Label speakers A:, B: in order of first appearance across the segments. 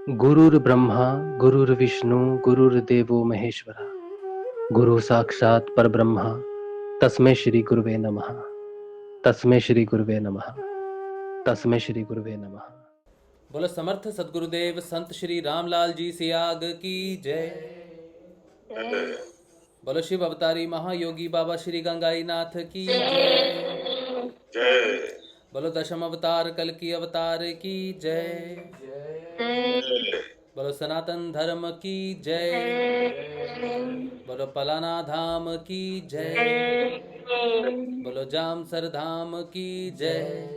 A: गुरुर्ब्रह्मा गुरुर्विष्णु गुरुर्देवो महेश्वरा गुरु साक्षात् परब्रह्म तस्मै श्री गुरुवे नमः। तस्मै श्री गुरुवे नमः। तस्मै श्री गुरुवे नमः।
B: बोलो समर्थ सदगुरुदेव संत श्री रामलाल जी सियाग की जय। बोलो शिव अवतारी महायोगी बाबा श्री गंगाई नाथ की जय।
C: जय।
B: बोलो दशम अवतार कल की अवतार की जय। बोलो सनातन धर्म की जय। बोलो पलाना धाम की जय। बोलो जामसर धाम की जय।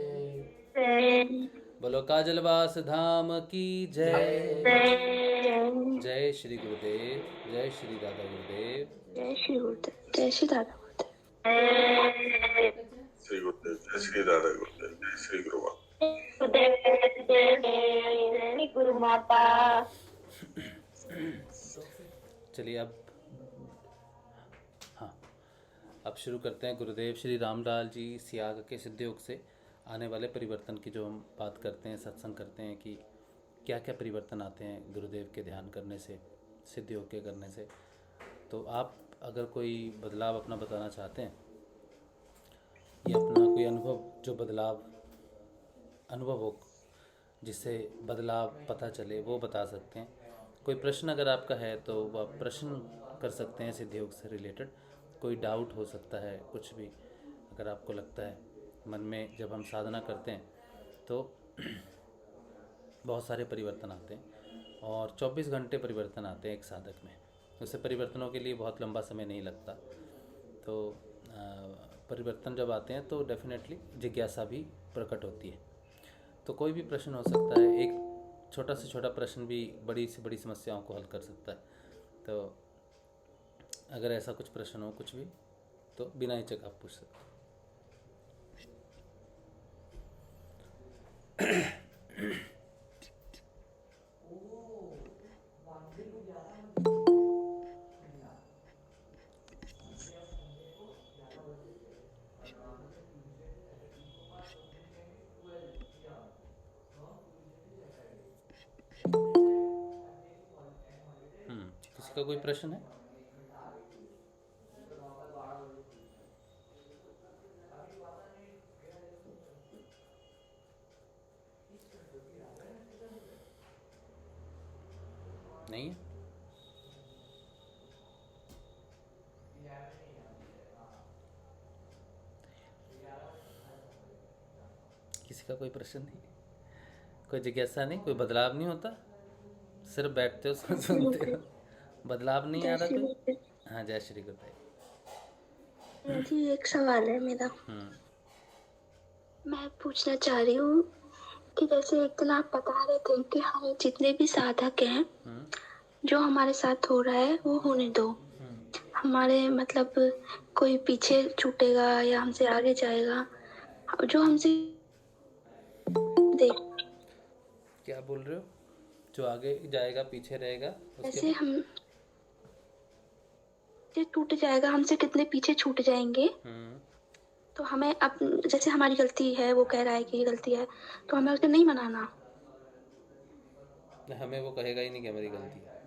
B: बोलो काजलवास धाम की जय। जय श्री गुरुदेव, जय श्री दादा गुरुदेव,
D: जय श्री गुरुदेव, जय श्री दादा गुरुदेव।
C: श्री गुरुदेव, जय श्री दादा गुरुदेव, जय श्री गुरु
D: गुरु माता।
B: चलिए अब शुरू करते हैं। गुरुदेव श्री रामलाल जी सियाग के सिद्धयोग से आने वाले परिवर्तन की जो हम बात करते हैं, सत्संग करते हैं कि क्या क्या परिवर्तन आते हैं गुरुदेव के ध्यान करने से, सिद्धयोग के करने से। तो आप अगर कोई बदलाव अपना बताना चाहते हैं या अपना कोई अनुभव, जो अनुभव हो जिससे बदलाव पता चले, वो बता सकते हैं। कोई प्रश्न अगर आपका है तो वह प्रश्न कर सकते हैं सिद्धयोग से रिलेटेड। कोई डाउट हो सकता है, कुछ भी अगर आपको लगता है मन में। जब हम साधना करते हैं तो बहुत सारे परिवर्तन आते हैं और 24 घंटे परिवर्तन आते हैं एक साधक में। उससे परिवर्तनों के लिए बहुत लंबा समय नहीं लगता। तो परिवर्तन जब आते हैं तो डेफिनेटली जिज्ञासा भी प्रकट होती है। तो कोई भी प्रश्न हो सकता है, एक छोटा से छोटा प्रश्न भी बड़ी से बड़ी समस्याओं को हल कर सकता है। तो अगर ऐसा कुछ प्रश्न हो, कुछ भी, तो बिना हिचक आप पूछ सकते हैं। किसी का कोई प्रश्न है? नहीं है? किसी का कोई प्रश्न नहीं, कोई जिज्ञासा नहीं, कोई बदलाव नहीं होता, सिर्फ बैठते हो सुनते हो, बदलाव नहीं आ रहा कोई? हाँ, जय श्री गुरुदेव
D: जी, एक सवाल है मेरा। मैं पूछना चाह रही हूँ कि जैसे एक दिन आप बता रहे थे कि हम जितने भी साधक हैं, जो हमारे साथ हो रहा है वो होने दो। हमारे मतलब कोई पीछे छूटेगा या हमसे आगे जाएगा, जो हमसे देख।
B: क्या बोल रहे हो? जो आगे जाएगा पीछे रहेगा,
D: जैसे हम टूट जाएगा, हमसे कितने पीछे छूट जाएंगे। तो हमें अब जैसे हमारी गलती है, वो कह रहा है कि ये गलती है, तो हमें उसे नहीं मनाना।
B: हमें वो कहेगा ही नहीं कि हमारी गलती है,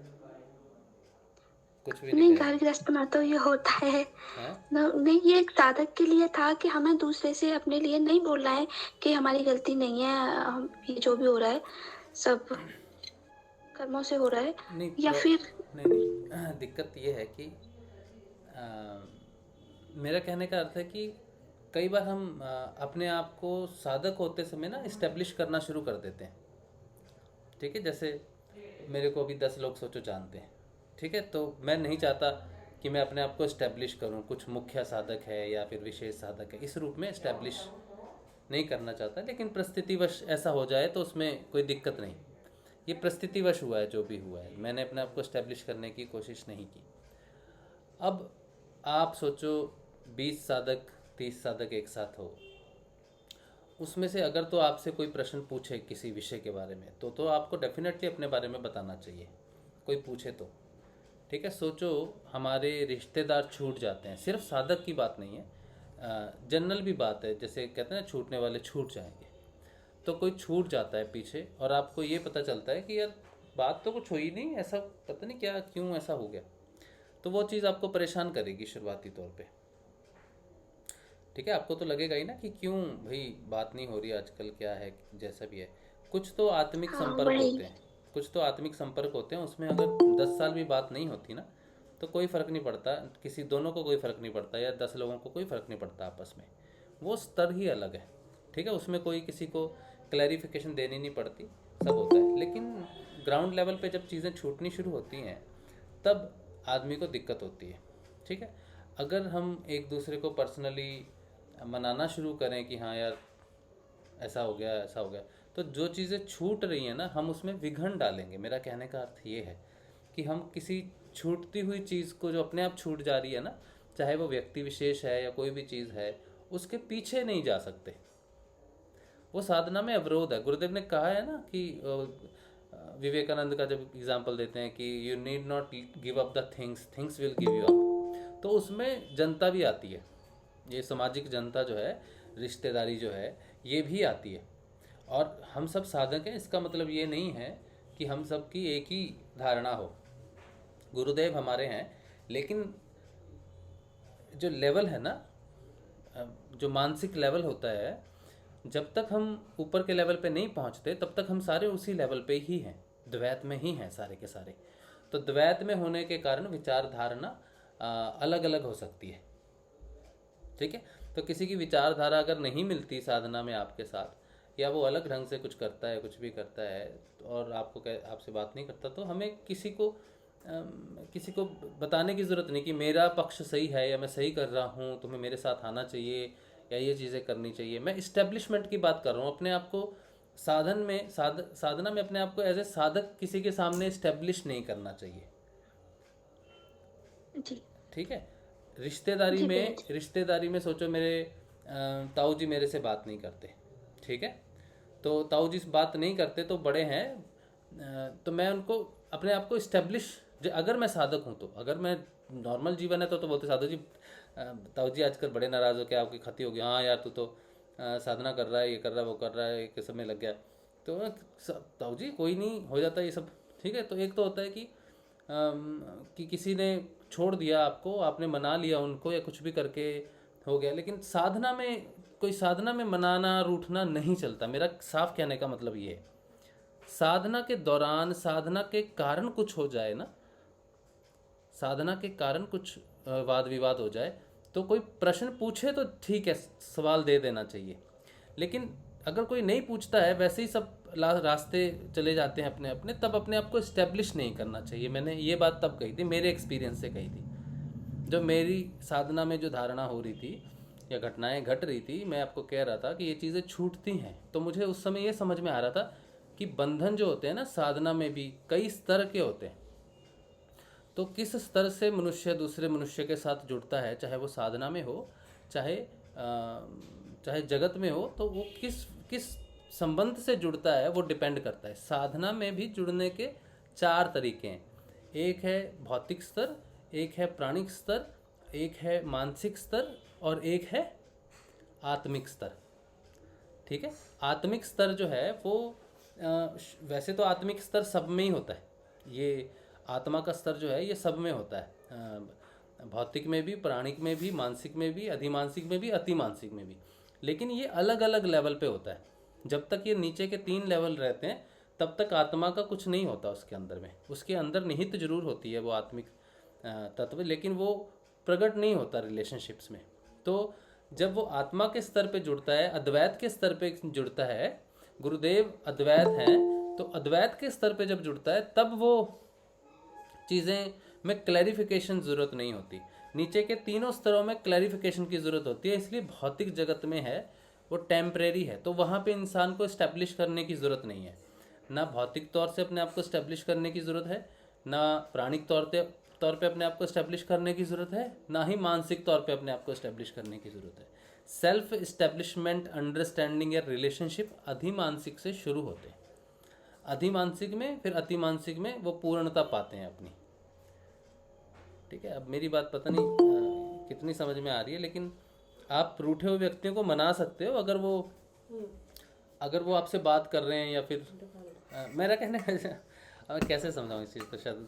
B: कुछ भी
D: नहीं, घर गृहस्थ में तो ये होता है। नहीं, ये एक साधक के लिए था कि हमें दूसरे से अपने लिए नहीं बोलना है कि हमारी गलती नहीं है, ये जो भी हो रहा है सब कर्मों से हो रहा है। नहीं, या फिर
B: नहीं, दिक्कत ये है कि मेरा कहने का अर्थ है कि कई बार हम अपने आप को साधक होते समय ना इस्टेब्लिश करना शुरू कर देते हैं। ठीक है, जैसे मेरे को अभी 10 लोग सोचो जानते हैं, ठीक है, तो मैं नहीं चाहता कि मैं अपने आप को इस्टेब्लिश करूं, कुछ मुख्य साधक है या फिर विशेष साधक है, इस रूप में इस्टेब्लिश नहीं करना चाहता। लेकिन परिस्थितिवश ऐसा हो जाए तो उसमें कोई दिक्कत नहीं। ये परिस्थितिवश हुआ है, जो भी हुआ है, मैंने अपने आप को इस्टेब्लिश करने की कोशिश नहीं की। अब आप सोचो 20 साधक 30 साधक एक साथ हो, उसमें से अगर तो आपसे कोई प्रश्न पूछे किसी विषय के बारे में, तो आपको डेफिनेटली अपने बारे में बताना चाहिए, कोई पूछे तो। ठीक है, सोचो हमारे रिश्तेदार छूट जाते हैं, सिर्फ साधक की बात नहीं है, जनरल भी बात है, जैसे कहते हैं ना छूटने वाले छूट जाएंगे। तो कोई छूट जाता है पीछे और आपको ये पता चलता है कि यार बात तो कुछ हुई नहीं, ऐसा पता नहीं क्या क्यों ऐसा हो गया। तो वो चीज़ आपको परेशान करेगी शुरुआती तौर पे। ठीक है, आपको तो लगेगा ही ना कि क्यों भाई बात नहीं हो रही आजकल, क्या है, जैसा भी है। कुछ तो आत्मिक
D: हाँ
B: संपर्क
D: वही।
B: होते हैं, कुछ तो आत्मिक संपर्क होते हैं, उसमें अगर 10 साल भी बात नहीं होती ना तो कोई फ़र्क नहीं पड़ता, किसी दोनों को कोई फ़र्क नहीं पड़ता, या 10 लोगों को कोई फ़र्क नहीं पड़ता आपस में। वो स्तर ही अलग है। ठीक है, उसमें कोई किसी को क्लैरिफिकेशन देनी नहीं पड़ती, सब होता है। लेकिन ग्राउंड लेवल पे जब चीज़ें छूटनी शुरू होती हैं तब आदमी को दिक्कत होती है। ठीक है, अगर हम एक दूसरे को पर्सनली मनाना शुरू करें कि हाँ यार ऐसा हो गया ऐसा हो गया, तो जो चीज़ें छूट रही हैं ना हम उसमें विघन डालेंगे। मेरा कहने का अर्थ ये है कि हम किसी छूटती हुई चीज़ को, जो अपने आप छूट जा रही है ना, चाहे वो व्यक्ति विशेष है या कोई भी चीज़ है, उसके पीछे नहीं जा सकते। वो साधना में अवरोध है। गुरुदेव ने कहा है ना कि विवेकानंद का जब एग्जाम्पल देते हैं कि you need not give up the things, things will give you up. तो उसमें जनता भी आती है, ये सामाजिक जनता जो है, रिश्तेदारी जो है, ये भी आती है। और हम सब साधक हैं, इसका मतलब ये नहीं है कि हम सब की एक ही धारणा हो। गुरुदेव हमारे हैं, लेकिन जो लेवल है ना, जो मानसिक लेवल होता है, जब तक हम ऊपर के लेवल पे नहीं पहुंचते तब तक हम सारे उसी लेवल पे ही हैं, द्वैत में ही हैं सारे के सारे। तो द्वैत में होने के कारण विचार धारणा अलग अलग हो सकती है। ठीक है, तो किसी की विचारधारा अगर नहीं मिलती साधना में आपके साथ, या वो अलग ढंग से कुछ करता है, कुछ भी करता है, और आपसे बात नहीं करता, तो हमें किसी को बताने की ज़रूरत नहीं कि मेरा पक्ष सही है या मैं सही कर रहा हूँ, तुम्हें मेरे साथ आना चाहिए या ये चीज़ें करनी चाहिए। मैं इस्टेब्लिशमेंट की बात कर रहा हूँ, अपने आप को साधना में अपने आप को एज ए साधक किसी के सामने इस्टेब्लिश नहीं करना चाहिए।
D: जी
B: ठीक है, रिश्तेदारी
D: जी
B: में
D: भैया जी।
B: रिश्तेदारी में सोचो मेरे ताऊ जी मेरे से बात नहीं करते। ठीक है, तो ताऊ जी से बात नहीं करते तो बड़े हैं, तो मैं उनको अपने आप को इस्टेब्लिश, अगर मैं साधक हूँ तो, अगर मैं नॉर्मल जीवन है तो बोलते साधु जी, ताऊ जी आजकल बड़े नाराज़ हो के आपकी खती हो गई, हाँ यार तू तो साधना कर रहा है, ये कर रहा है, वो कर रहा है, एक समय लग गया। तो ताऊ जी कोई नहीं, हो जाता है ये सब। ठीक है, तो एक तो होता है कि किसी ने छोड़ दिया आपको, आपने मना लिया उनको या कुछ भी करके हो गया, लेकिन साधना में मनाना रूठना नहीं चलता। मेरा साफ कहने का मतलब ये है, साधना के दौरान, साधना के कारण कुछ हो जाए ना, साधना के कारण कुछ वाद विवाद हो जाए तो कोई प्रश्न पूछे तो ठीक है, सवाल दे देना चाहिए। लेकिन अगर कोई नहीं पूछता है, वैसे ही सब रास्ते चले जाते हैं अपने अपने, तब अपने आप को इस्टेब्लिश नहीं करना चाहिए। मैंने ये बात तब कही थी, मेरे एक्सपीरियंस से कही थी, जो मेरी साधना में जो धारणा हो रही थी या घटनाएं घट रही थी, मैं आपको कह रहा था कि ये चीज़ें छूटती हैं। तो मुझे उस समय ये समझ में आ रहा था कि बंधन जो होते हैं ना, साधना में भी कई स्तर के होते हैं। तो किस स्तर से मनुष्य दूसरे मनुष्य के साथ जुड़ता है, चाहे वो साधना में हो, चाहे जगत में हो, तो वो किस संबंध से जुड़ता है वो डिपेंड करता है। साधना में भी जुड़ने के 4 तरीके हैं। एक है भौतिक स्तर, एक है प्राणिक स्तर, एक है मानसिक स्तर, और एक है आत्मिक स्तर। ठीक है, आत्मिक स्तर जो है वो वैसे तो आत्मिक स्तर सब में ही होता है। ये आत्मा का स्तर जो है ये सब में होता है, भौतिक में भी, प्राणिक में भी, मानसिक में भी, अधिमानसिक में भी, अतिमानसिक में भी। लेकिन ये अलग अलग लेवल पे होता है। जब तक ये नीचे के 3 लेवल रहते हैं तब तक आत्मा का कुछ नहीं होता उसके अंदर में। उसके अंदर निहित जरूर होती है वो आत्मिक तत्व, लेकिन वो प्रकट नहीं होता रिलेशनशिप्स में। तो जब वो आत्मा के स्तर पे जुड़ता है, अद्वैत के स्तर पे जुड़ता है, गुरुदेव अद्वैत हैं, तो अद्वैत के स्तर पे जब जुड़ता है तब वो चीज़ें में क्लैरिफिकेशन ज़रूरत नहीं होती। नीचे के तीनों स्तरों में क्लैरिफिकेशन की ज़रूरत होती है, इसलिए भौतिक जगत में है वो टेम्परेरी है, तो वहाँ पे इंसान को इस्टेब्लिश करने की ज़रूरत नहीं है। ना भौतिक तौर से अपने आप को इस्टेब्लिश करने की ज़रूरत है, ना प्राणिक तौर पे अपने आप को इस्टेब्लिश करने की ज़रूरत है, ना ही मानसिक तौर पे अपने आप को इस्टेब्लिश करने की ज़रूरत है। सेल्फ इस्टेब्लिशमेंट, अंडरस्टैंडिंग या रिलेशनशिप अधिमानसिक से शुरू होते हैं। अधिमानसिक में, फिर अतिमानसिक में वो पूर्णता पाते हैं अपनी। ठीक है, अब मेरी बात पता नहीं कितनी समझ में आ रही है, लेकिन आप रूठे हुए व्यक्तियों को मना सकते हो अगर वो आपसे बात कर रहे हैं, या फिर मेरा कहने का अब मैं कैसे समझाऊं इस चीज़ को, शायद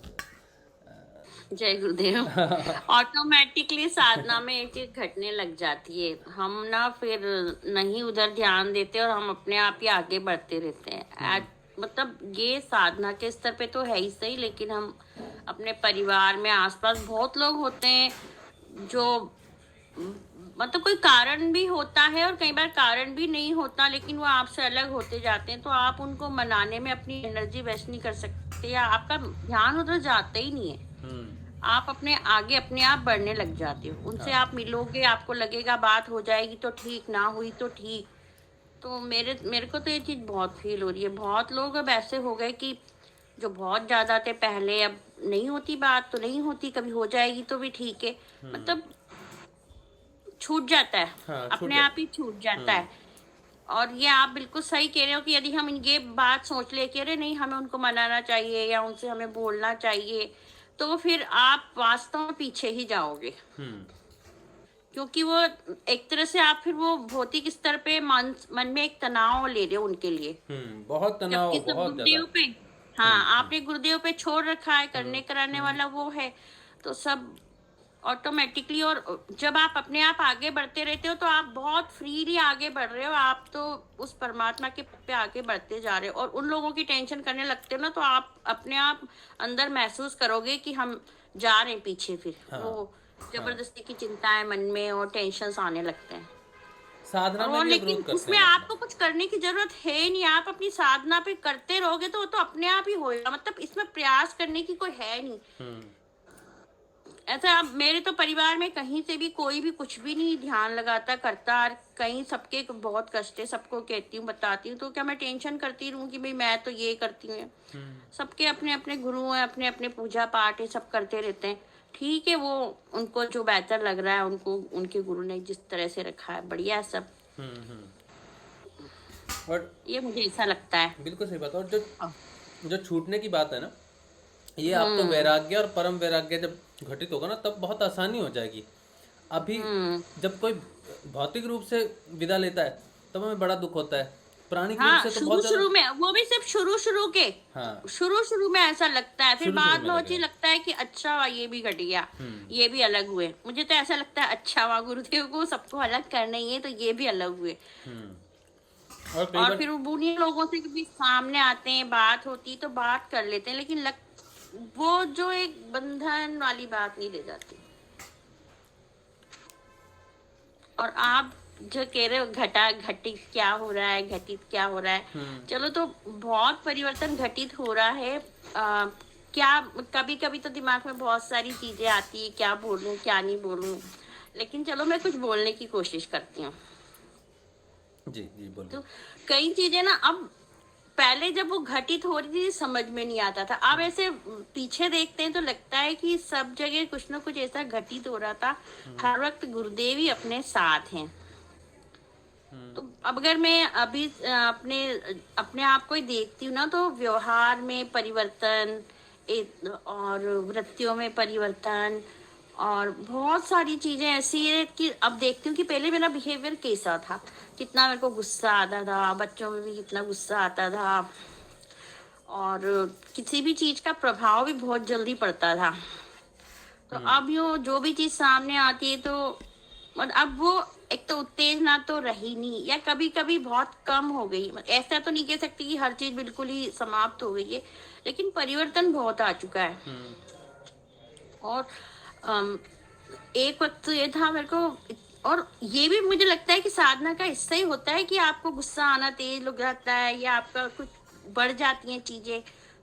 E: जय गुरुदेव। ऑटोमेटिकली साधना में एक चीज घटने लग जाती है, हम ना फिर नहीं उधर ध्यान देते और हम अपने आप ही आगे बढ़ते रहते हैं। मतलब ये साधना के स्तर पे तो है ही सही, लेकिन हम अपने परिवार में आसपास बहुत लोग होते हैं जो मतलब कोई कारण भी होता है और कई बार कारण भी नहीं होता, लेकिन वो आपसे अलग होते जाते हैं, तो आप उनको मनाने में अपनी एनर्जी वेस्ट नहीं कर सकते, या आपका ध्यान उधर जाता ही नहीं है। आप अपने आगे अपने आप बढ़ने लग जाते हो, उनसे आप मिलोगे, आपको लगेगा बात हो जाएगी तो ठीक, ना हुई तो ठीक। तो मेरे को तो ये चीज बहुत फील हो रही है। बहुत लोग अब ऐसे हो गए कि जो बहुत ज्यादा थे पहले, अब नहीं होती बात तो नहीं होती, कभी हो जाएगी तो भी ठीक है, मतलब छूट जाता है।
B: हाँ,
E: अपने आप ही छूट जाता है। और ये आप बिल्कुल सही कह रहे हो कि यदि हम ये बात सोच ले कि अरे नहीं, हमें उनको मनाना चाहिए या उनसे हमें बोलना चाहिए, तो फिर आप वास्तव में पीछे ही जाओगे। क्योंकि वो एक तरह से आप फिर वो भौतिक स्तर पे मन में एक तनाव ले रहे हो उनके लिए।
B: बहुत तनाव,
E: जबकि सब
B: बहुत
E: गुरुदेव
B: ज्यादा।
E: पे, हाँ, आपने गुरुदेव पे छोड़ रखा है, करने कराने वाला वो है, तो सब ऑटोमेटिकली। और जब आप अपने आप आगे बढ़ते रहते हो तो आप बहुत फ्रीली आगे बढ़ रहे हो, आप तो उस परमात्मा के पे आगे बढ़ते जा रहे हो। और उन लोगों की टेंशन करने लगते हो ना, तो आप अपने आप अंदर महसूस करोगे कि हम जा रहे हैं पीछे। फिर वो जबरदस्ती की चिंताएं मन में और टेंशन आने लगते हैं।
B: साधना में
E: और
B: भी
E: लेकिन
B: अवरोध करते
E: उसमें
B: हैं
E: आपको कुछ करने की जरूरत है ही नहीं, आप अपनी साधना पे करते रहोगे तो वो तो अपने आप ही होएगा। मतलब इसमें प्रयास करने की कोई है नहीं। ऐसा अब मेरे तो परिवार में कहीं से भी कोई भी कुछ भी नहीं ध्यान लगाता करता, और कहीं सबके बहुत कष्ट है, सबको कहती हूँ, बताती हूँ, तो क्या मैं टेंशन करती रहूँ कि भाई मैं तो ये करती हूँ। सबके अपने अपने गुरु हैं, अपने अपने पूजा पाठ है, सब करते रहते हैं। ठीक है, वो उनको जो बेहतर लग रहा है, उनको उनके गुरु ने जिस तरह से रखा है, बढ़िया है सब।
B: और
E: ये मुझे ऐसा लगता है।
B: बिल्कुल सही बात। और जो छूटने की बात है ना, ये आपको वैराग्य और परम वैराग्य जब घटित होगा ना, तब बहुत आसानी हो जाएगी। अभी जब कोई भौतिक रूप से विदा लेता है तब हमें बड़ा दुख होता है, प्राणिक रूप
E: हाँ,
B: से तो
E: शुरू
B: बहुत ज्यादा।
E: शुरू में, वो भी सिर्फ शुरू के,
B: हाँ,
E: शुरू में ऐसा लगता है, फिर
B: शुरू
E: बाद
B: में
E: में वो
B: लगेगा।
E: चीज लगता है कि अच्छा हुआ ये भी घट गया, ये भी अलग हुए। मुझे तो ऐसा लगता है अच्छा हुआ, गुरुदेव को सबको अलग करना ही है, तो ये भी अलग हुए।
B: और कई
E: और
B: बार
E: फिर उन्हीं लोगों से कभी सामने आते हैं, बात होती है तो बात कर लेते हैं, लेकिन वो जो एक बंधन वाली बात नहीं ले जाती। और आप जो कह रहे हो घटित क्या हो रहा है, घटित क्या हो रहा है, चलो तो बहुत परिवर्तन घटित हो रहा है। क्या कभी कभी तो दिमाग में बहुत सारी चीजें आती है, क्या बोलूं क्या नहीं बोलूं, लेकिन चलो मैं कुछ बोलने की कोशिश करती हूँ।
B: जी बोलिए।
E: तो कई चीजें ना, अब पहले जब वो घटित हो रही थी समझ में नहीं आता था, अब ऐसे पीछे देखते हैं तो लगता है कि सब जगह कुछ ना कुछ ऐसा घटित हो रहा था। हर वक्त गुरुदेव ही अपने साथ हैं। तो अब अगर मैं अभी अपने आप को ही देखती हूँ ना, तो व्यवहार में परिवर्तन, और वृत्तियों में परिवर्तन, और बहुत सारी चीजें ऐसी है कि अब देखती हूँ कि पहले मेरा बिहेवियर कैसा था, कितना मेरे को गुस्सा आता था, बच्चों में भी कितना गुस्सा आता था, और किसी भी चीज का प्रभाव भी बहुत जल्दी पड़ता था। तो अब यूँ जो भी चीज सामने आती है तो अब वो एक तो उत्तेजना तो रही नहीं, या कभी कभी बहुत कम हो गई। ऐसा तो नहीं कह सकती कि हर चीज बिल्कुल ही समाप्त हो गई है, लेकिन परिवर्तन बहुत आ चुका है। और एक वक्त तो ये था मेरे को, और ये भी मुझे लगता है कि साधना का हिस्सा ही होता है कि आपको गुस्सा आना तेज हो जाता है, या आपका कुछ बढ़ जाती हैं चीजें।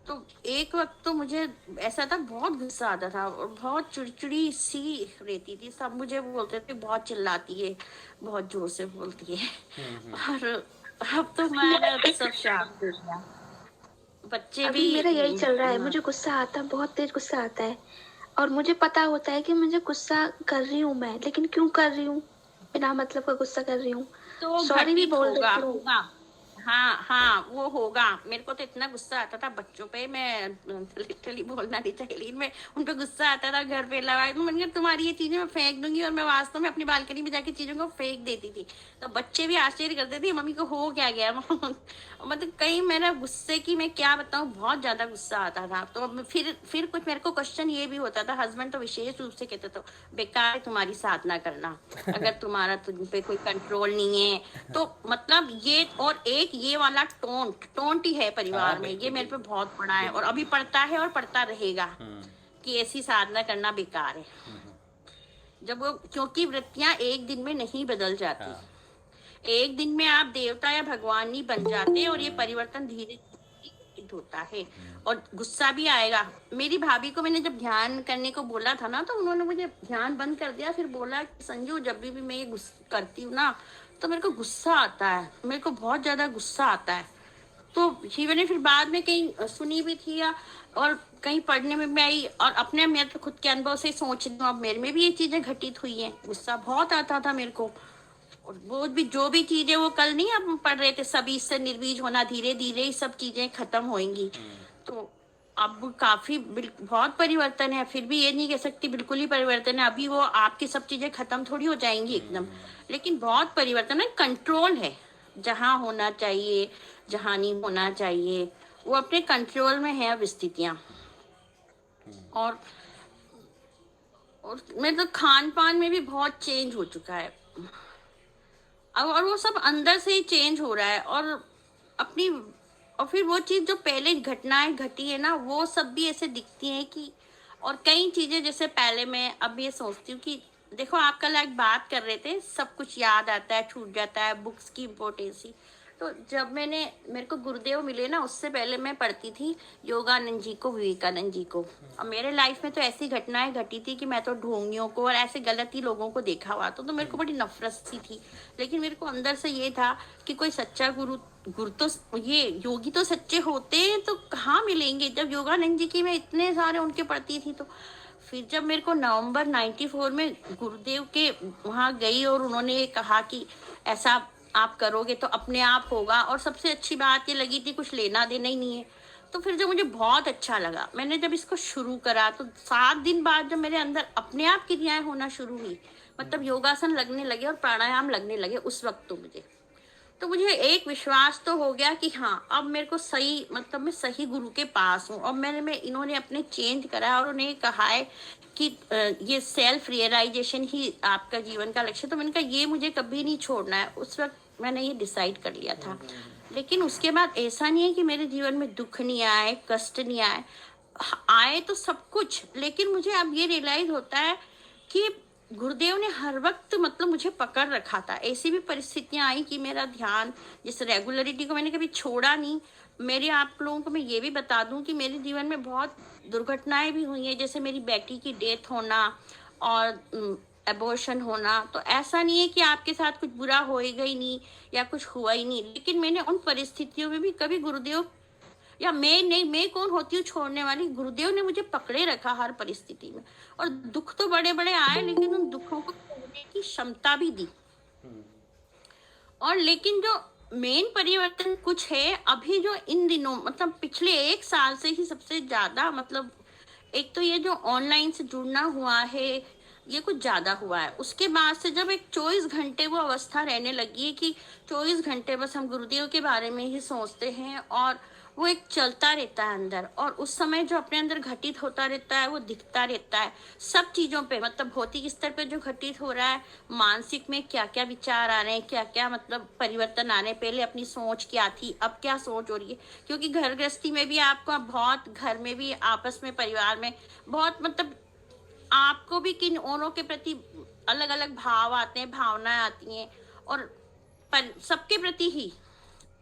E: तो एक वक्त तो मुझे ऐसा था, बहुत गुस्सा आता था और बहुत चिड़चिड़ी सी रहती थी, सब मुझे बोलते थे बहुत चिल्लाती है, बहुत जोर से बोलती है। और अब तो मैंने सब शांत हो गया। बच्चे
D: अभी
E: भी
D: मेरा यही चल रहा है, मुझे गुस्सा आता है, बहुत तेज गुस्सा आता है, और मुझे पता होता है कि मुझे गुस्सा कर रही हूँ मैं, लेकिन क्यों कर रही हूँ, बिना मतलब का गुस्सा कर रही हूँ।
E: तो
D: सॉरी भी
E: घटित
D: बोल
E: होगा
D: देती हूँ।
E: हाँ हाँ वो होगा। मेरे को तो इतना गुस्सा आता था बच्चों पे, मैं लिटरली बोलना नहीं चाहिए लेकिन मैं उन पे गुस्सा आता था घर पे लगा, तो मैंने कहा तुम्हारी ये चीजें मैं फेंक दूंगी, और मैं वास्तव में अपनी बालकनी में जाके चीजों को फेंक देती थी। तो बच्चे भी आश्चर्य करते थे मम्मी को हो क्या गया मतलब कहीं मेरा गुस्से की मैं क्या बताऊं, बहुत ज्यादा गुस्सा आता था। तो फिर कुछ मेरे को क्वेश्चन ये भी होता था, हस्बैंड तो विशेष रूप से कहते थे बेकार है तुम्हारी साधना करना, अगर तुम्हारा तुम पे कोई कंट्रोल नहीं है तो मतलब ये, और एक ये वाला टोंट ही है
B: हाँ
E: परिवार में, ये
B: बिल्कुल
E: मेरे पे
B: बिल्कुल
E: बहुत पड़ा है और अभी पड़ता है और पड़ता रहेगा कि ऐसी साधना करना बेकार है। जब वो, क्योंकि वृत्तियां एक दिन में नहीं बदल जाती,
B: हाँ
E: एक दिन में आप देवता या भगवान नहीं बन जाते, और ये परिवर्तन धीरे धीरे होता है। और गुस्सा भी आएगा। मेरी भाभी को मैंने जब ध्यान करने को बोला था ना, तो उन्होंने मुझे ध्यान बंद कर दिया, फिर बोला कि संजू जब भी मैं ये करती हूँ ना तो मेरे को गुस्सा आता है, मेरे को बहुत ज्यादा गुस्सा आता है। तो ही मैंने फिर बाद में कहीं सुनी भी थी और कहीं पढ़ने में भी आई, और अपने मैं तो खुद के अनुभव से सोच रही हूँ, अब मेरे में भी ये चीजें घटित हुई हैं। गुस्सा बहुत आता था मेरे को, और वो भी जो भी चीजें वो कल नहीं हम पढ़ रहे थे, सभी से निर्बीज होना, धीरे धीरे ही सब चीजें खत्म होंगी। तो अब काफी बहुत परिवर्तन है, फिर भी ये नहीं कह सकती बिल्कुल ही परिवर्तन है, अभी वो आपकी सब चीजें खत्म थोड़ी हो जाएंगी एकदम, लेकिन बहुत परिवर्तन है। कंट्रोल है, जहाँ होना चाहिए जहाँ नहीं होना चाहिए वो अपने कंट्रोल में है अब स्थितियां। और मतलब खान पान में भी बहुत चेंज हो चुका है अब, और वो सब अंदर से ही चेंज हो रहा है। और अपनी, और फिर वो चीज जो पहले घटनाएं घटी है ना, वो सब भी ऐसे दिखती हैं कि, और कई चीजें जैसे पहले मैं अब ये सोचती हूँ कि देखो आप कल एक बात कर रहे थे, सब कुछ याद आता है, छूट जाता है, बुक्स की इम्पोर्टेंसी। तो जब मेरे को गुरुदेव मिले ना, उससे पहले मैं पढ़ती थी योगानंद जी को, विवेकानंद जी को। और मेरे लाइफ में तो ऐसी घटनाएं घटी थी कि मैं तो ढोंगियों को और ऐसे गलत ही लोगों को देखा हुआ, तो मेरे को बड़ी नफरत सी थी। लेकिन मेरे को अंदर से ये था कि कोई सच्चा गुरु तो, ये योगी तो सच्चे होते हैं तो कहाँ मिलेंगे। जब योगानंद जी की मैं इतने सारे उनके पढ़ती थी, तो फिर जब मेरे को नवंबर 94 में गुरुदेव के वहां गई और उन्होंने कहा कि ऐसा आप करोगे तो अपने आप होगा, और सबसे अच्छी बात ये लगी थी कुछ लेना देना ही नहीं है। तो फिर जब मुझे बहुत अच्छा लगा, मैंने जब इसको शुरू करा, तो 7 दिन बाद जब मेरे अंदर अपने आप क्रियाएं होना शुरू हुई, मतलब योगासन लगने लगे और प्राणायाम लगने लगे उस वक्त, तो मुझे एक विश्वास तो हो गया कि हाँ अब मेरे को सही, मतलब मैं सही गुरु के पास हूँ। और मैंने इन्होंने अपने चेंज करा, और उन्हें कहा है कि ये सेल्फ रियलाइजेशन ही आपका जीवन का लक्ष्य। तो मैंने कहा ये मुझे कभी नहीं छोड़ना है, उस वक्त मैंने ये डिसाइड कर लिया था। लेकिन उसके बाद ऐसा नहीं है कि मेरे जीवन में दुख नहीं आए, कष्ट नहीं आए, आए तो सब कुछ। लेकिन मुझे अब ये रियलाइज होता है कि गुरुदेव ने हर वक्त मतलब मुझे पकड़ रखा था। ऐसी भी परिस्थितियां आई कि मेरा ध्यान, जिस रेगुलरिटी को मैंने कभी छोड़ा नहीं। मेरे आप लोगों को मैं ये भी बता दूं कि मेरे जीवन में बहुत दुर्घटनाएं भी हुई हैं, जैसे मेरी बेटी की डेथ होना और एबॉर्शन होना। तो ऐसा नहीं है कि आपके साथ कुछ बुरा होएगा ही नहीं या कुछ हुआ ही नहीं, लेकिन मैंने उन परिस्थितियों में भी कभी गुरुदेव, या मैं नहीं, मैं कौन होती हूँ छोड़ने वाली, गुरुदेव ने मुझे पकड़े रखा हर परिस्थिति में। और दुख तो बड़े बड़े आए, लेकिन उन दुखों को छोड़ने की क्षमता भी दी। और लेकिन जो मेन परिवर्तन कुछ है अभी जो इन दिनों, मतलब पिछले 1 साल से ही सबसे ज्यादा, मतलब एक तो ये जो ऑनलाइन से जुड़ना हुआ है ये कुछ ज्यादा हुआ है। उसके बाद से जब एक 24 घंटे वो अवस्था रहने लगी है कि 24 घंटे बस हम गुरुदेव के बारे में ही सोचते हैं, और वो एक चलता रहता है अंदर, और उस समय जो अपने अंदर घटित होता रहता है वो दिखता रहता है सब चीजों पे, मतलब भौतिक स्तर पे जो घटित हो रहा है, मानसिक में क्या क्या विचार आ रहे हैं, क्या क्या मतलब परिवर्तन आ रहे हैं। पहले अपनी सोच क्या थी, अब क्या सोच हो रही है, क्योंकि घर गृहस्थी में भी आपको बहुत, घर में भी, आपस में, परिवार में बहुत, मतलब आपको भी किन औरों के प्रति अलग अलग भाव आते हैं, भावनाएं आती हैं, और सबके प्रति ही।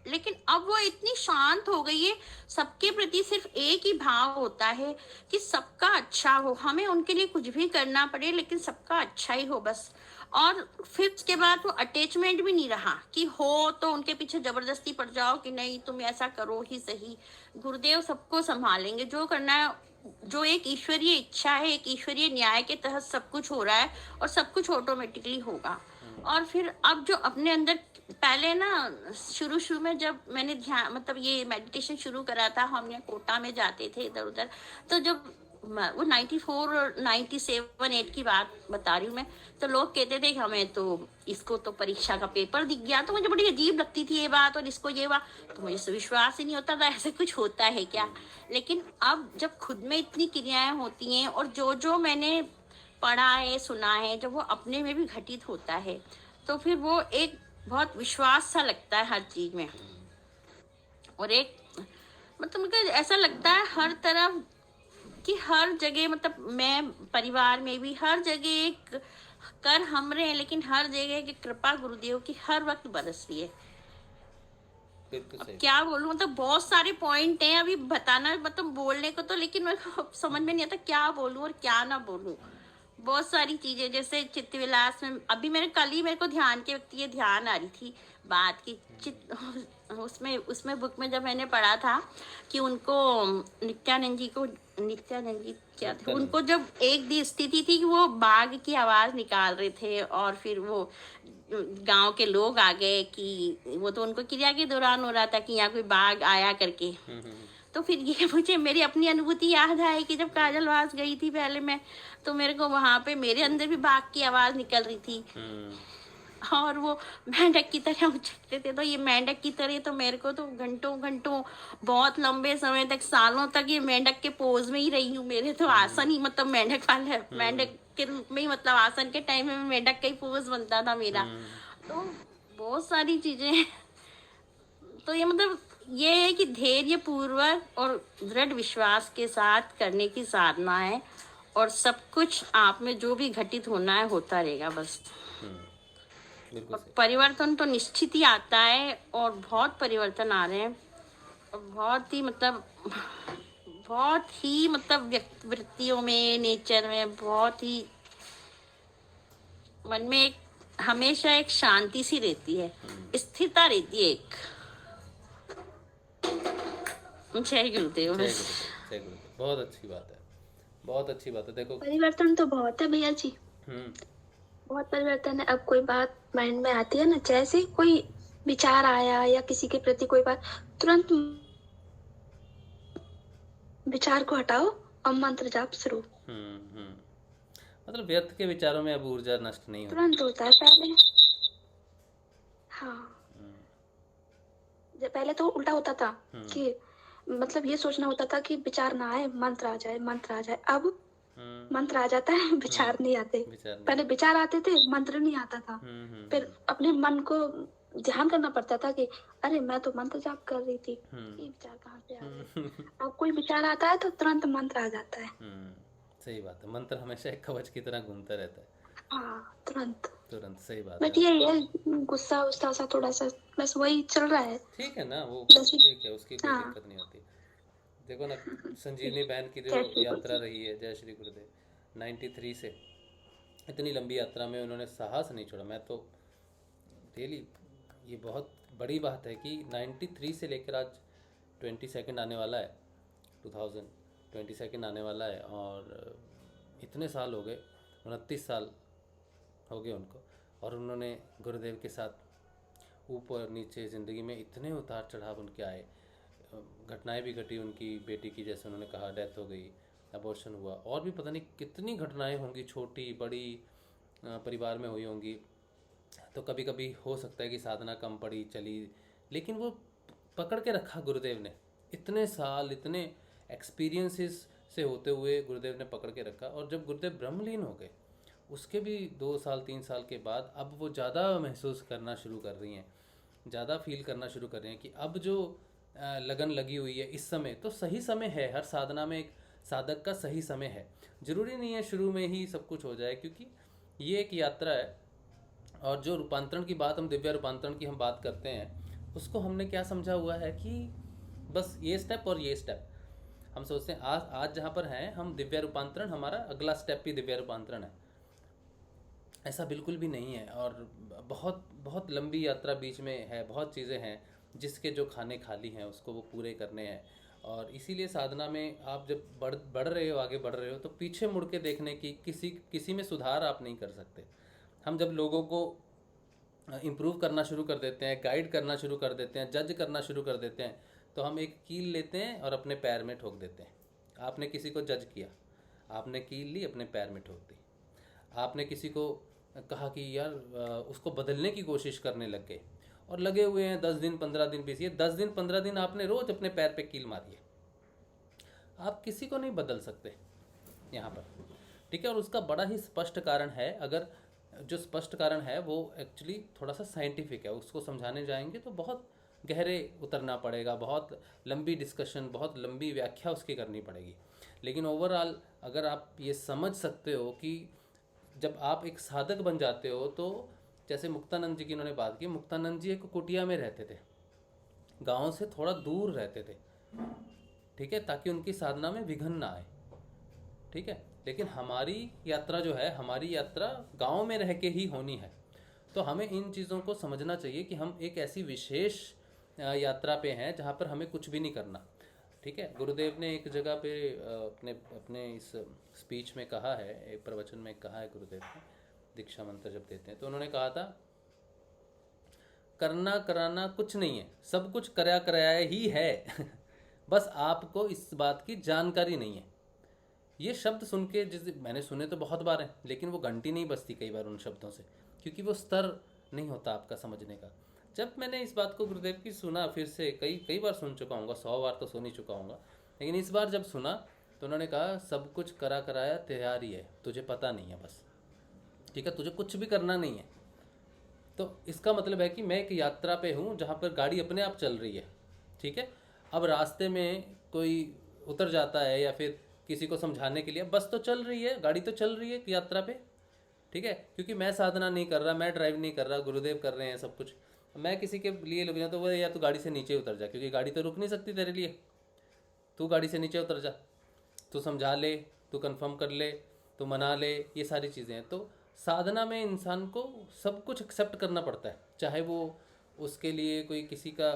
E: लेकिन अब वो इतनी शांत हो गई है, सबके प्रति सिर्फ एक ही भाव होता है कि सबका अच्छा हो, हमें उनके लिए कुछ भी करना पड़े लेकिन सबका अच्छा ही हो बस। और फिर उसके बाद वो अटैचमेंट भी नहीं रहा कि हो तो उनके पीछे जबरदस्ती पड़ जाओ कि नहीं तुम ऐसा करो ही सही। गुरुदेव सबको संभालेंगे, जो करना है, जो एक ईश्वरीय इच्छा है, एक ईश्वरीय न्याय के तहत सब कुछ हो रहा है, और सब कुछ ऑटोमेटिकली होगा। और फिर अब जो अपने अंदर पहले ना शुरू में जब मैंने ध्यान मतलब ये मेडिटेशन शुरू करा था, हम यहाँ कोटा में जाते थे इधर उधर, तो जब वो 94 और 97-8 की बात बता रही हूँ मैं, तो लोग कहते थे कि हमें तो इसको तो परीक्षा का पेपर दिख गया, तो मुझे बड़ी अजीब लगती थी ये बात, और इसको ये बात, तो मुझे विश्वास ही नहीं होता था ऐसे कुछ होता है क्या। लेकिन अब जब खुद में इतनी क्रियाएं होती हैं और जो जो मैंने पढ़ा है सुना है, जब वो अपने में भी घटित होता है, तो फिर वो एक बहुत विश्वास सा लगता है हर चीज में। और एक मतलब मुझे ऐसा लगता है हर तरफ कि हर जगह, मतलब मैं परिवार में भी हर जगह एक कर हम रहे हैं, लेकिन हर जगह की कृपा गुरुदेव की हर वक्त बरस रही है।
B: बिल्कुल
E: अब
B: सही।
E: क्या बोलूं, मतलब बहुत सारे पॉइंट हैं अभी बताना, मतलब बोलने को तो, लेकिन मेरे को समझ में नहीं आता क्या बोलूं और क्या ना बोलूं। बहुत सारी चीजें, जैसे चित्तविलास में अभी मेरे को ध्यान के वक्त ये ध्यान आ रही थी बात की उसमें बुक में जब मैंने पढ़ा था कि उनको नित्यानंद जी क्या थे, उनको जब एक दी स्थिति थी कि वो बाघ की आवाज निकाल रहे थे, और फिर वो गांव के लोग आ गए कि वो तो उनको क्रिया के दौरान हो रहा था कि यहाँ कोई बाघ आया करके। तो फिर ये मुझे मेरी अपनी अनुभूति याद आई कि जब काजलवास गई थी पहले मैं, तो मेरे को वहां पे मेरे अंदर भी बाघ की आवाज निकल रही थी, और वो मेंढक की तरह उछलते थे। तो ये मेंढक की तरह तो मेरे को तो घंटों घंटों बहुत लंबे समय तक, सालों तक ये मेंढक के पोज में ही रही हूँ। मेरे तो आसन ही मतलब मेंढक वाले मेंढक के रूप में ही, मतलब आसन के टाइम में मेंढक का ही पोज बनता था मेरा। तो बहुत सारी चीजें, तो ये मतलब ये है कि धैर्य पूर्वक और दृढ़ विश्वास के साथ करने की साधना है, और सब कुछ आप में जो भी घटित होना है होता रहेगा बस।
B: बिल्कुल
E: और
B: सही।
E: परिवर्तन तो निश्चित ही आता है, और बहुत परिवर्तन आ रहे हैं, और बहुत ही मतलब वृत्तियों में, नेचर में, बहुत ही मन में एक हमेशा एक शांति सी रहती है, स्थिरता रहती है एक। जय गुरुदेव।
B: जय गुरुदेव, जय गुरुदेव। बहुत अच्छी बात है, बहुत अच्छी बात है। देखो
D: परिवर्तन तो बहुत है भैया जी, बहुत परिवर्तन है। अब कोई बात माइंड में आती है ना, जैसे कोई विचार आया या किसी के प्रति कोई बात, तुरंत विचार को हटाओ और मंत्र जाप शुरू।
B: मतलब व्यर्थ के विचारों में अब ऊर्जा नष्ट नहीं होती।
D: तुरंत होता है पहले। हाँ, पहले तो उल्टा होता था कि मतलब ये सोचना होता था कि विचार ना आए, मंत्र आ जाए, मंत्र आ जाए। अब मंत्र आ जाता है, विचार नहीं आते। पहले विचार आते थे, मंत्र नहीं आता था। फिर अपने मन को ध्यान करना पड़ता था कि अरे मैं तो मंत्र जाप कर रही थी, ये विचार कहाँ से आ गए। अब कोई विचार आता है तो तुरंत मंत्र आ जाता है।
B: सही बात है, मंत्र हमेशा एक कवच की तरह घूमता रहता है।
D: हाँ, तुरंत।
B: सही बात
D: बट
B: है।
D: ये गुस्सा उस्सा सा थोड़ा सा बस वही चल रहा है।
B: ठीक है ना, वो ठीक है, उसकी कोई दिक्कत नहीं होती। देखो ना, संजीवनी बहन की जो यात्रा रही है, जय श्री गुरुदेव, 93 से इतनी लंबी यात्रा में उन्होंने साहस नहीं छोड़ा। मैं तो रियली, ये बहुत बड़ी बात है कि 93 से लेकर आज 22 आने वाला है, 2022 आने वाला है, और इतने साल हो गए, 29 साल हो गए उनको, और उन्होंने गुरुदेव के साथ ऊपर नीचे ज़िंदगी में इतने उतार चढ़ाव उनके आए, घटनाएं भी घटी। उनकी बेटी की, जैसे उन्होंने कहा, डेथ हो गई, अबॉर्शन हुआ, और भी पता नहीं कितनी घटनाएं होंगी, छोटी बड़ी परिवार में हुई होंगी। तो कभी कभी हो सकता है कि साधना कम पड़ी चली, लेकिन वो पकड़ के रखा गुरुदेव ने। इतने साल, इतने एक्सपीरियंसेस से होते हुए गुरुदेव ने पकड़ के रखा। और जब गुरुदेव ब्रह्मलीन हो गए, उसके भी 2 साल 3 साल के बाद अब वो ज़्यादा महसूस करना शुरू कर रही हैं, ज़्यादा फील करना शुरू कर रहे हैं कि अब जो लगन लगी हुई है इस समय, तो सही समय है। हर साधना में एक साधक का सही समय है, ज़रूरी नहीं है शुरू में ही सब कुछ हो जाए, क्योंकि ये एक यात्रा है। और जो रूपांतरण की बात, हम दिव्य रूपांतरण की हम बात करते हैं, उसको हमने क्या समझा हुआ है कि बस ये स्टेप और ये स्टेप हम सोचते हैं। आज जहाँ पर हैं हम, दिव्य रूपांतरण हमारा अगला स्टेप ही दिव्य रूपांतरण है। ऐसा बिल्कुल भी नहीं है, और बहुत बहुत लंबी यात्रा बीच में है, बहुत चीज़ें हैं जिसके जो खाने खाली हैं उसको वो पूरे करने हैं। और इसीलिए साधना में आप जब बढ़ रहे हो, आगे बढ़ रहे हो, तो पीछे मुड़ के देखने की, किसी में सुधार आप नहीं कर सकते। हम जब लोगों को इम्प्रूव करना शुरू कर देते हैं, गाइड करना शुरू कर देते हैं, जज करना शुरू कर देते हैं, तो हम एक कील लेते हैं और अपने पैर में ठोक देते हैं। आपने किसी को जज किया, आपने कील ली, अपने पैर में ठोक दी। आपने किसी को कहा कि यार उसको बदलने की कोशिश करने लग गए और लगे हुए हैं 10 दिन 15 दिन 20, ये 10 दिन 15 दिन आपने रोज अपने पैर पे कील मारी है। आप किसी को नहीं बदल सकते यहाँ पर, ठीक है। और उसका बड़ा ही स्पष्ट कारण है, अगर जो स्पष्ट कारण है वो एक्चुअली थोड़ा सा साइंटिफिक है, उसको समझाने जाएंगे तो बहुत गहरे उतरना पड़ेगा, बहुत लंबी डिस्कशन, बहुत लंबी व्याख्या उसकी करनी पड़ेगी। लेकिन ओवरऑल अगर आप ये समझ सकते हो कि जब आप एक साधक बन जाते हो, तो जैसे मुक्तानंद जी की इन्होंने बात की, मुक्तानंद जी एक कुटिया में रहते थे, गाँव से थोड़ा दूर रहते थे, ठीक है, ताकि उनकी साधना में विघ्न ना आए, ठीक है। लेकिन हमारी यात्रा जो है, हमारी यात्रा गांव में रह के ही होनी है। तो हमें इन चीज़ों को समझना चाहिए कि हम एक ऐसी विशेष यात्रा पे हैं जहाँ पर हमें कुछ भी नहीं करना, ठीक है। गुरुदेव ने एक जगह पे अपने अपने इस स्पीच में कहा है, एक प्रवचन में कहा है गुरुदेव ने, दीक्षा मंत्र जब देते हैं तो उन्होंने कहा था, करना कराना कुछ नहीं है, सब कुछ कराया कराया ही है बस आपको इस बात की जानकारी नहीं है। ये शब्द सुन के जिस मैंने सुने तो बहुत बार हैं, लेकिन वो घंटी नहीं बजती कई बार उन शब्दों से, क्योंकि वो स्तर नहीं होता आपका समझने का। जब मैंने इस बात को गुरुदेव की सुना, फिर से कई बार सुन चुका हूँगा, 100 बार तो सुन ही चुका हूँगा, लेकिन इस बार जब सुना तो उन्होंने कहा सब कुछ करा कराया तैयार ही है, तुझे पता नहीं है बस, ठीक है, तुझे कुछ भी करना नहीं है। तो इसका मतलब है कि मैं एक यात्रा पे हूँ जहाँ पर गाड़ी अपने आप चल रही है, ठीक है। अब रास्ते में कोई उतर जाता है या फिर किसी को समझाने के लिए, बस तो चल रही है, गाड़ी तो चल रही है यात्रा पे, ठीक है। क्योंकि मैं साधना नहीं कर रहा, मैं ड्राइव नहीं कर रहा, गुरुदेव कर रहे हैं सब कुछ। मैं किसी के लिए लग जाऊँ तो वो या तो गाड़ी से नीचे उतर जा, क्योंकि गाड़ी तो रुक नहीं सकती तेरे लिए, तू गाड़ी से नीचे उतर जा, तू समझा ले, तू कंफर्म कर ले, तू मना ले, ये सारी चीज़ें हैं। तो साधना में इंसान को सब कुछ एक्सेप्ट करना पड़ता है, चाहे वो उसके लिए कोई किसी का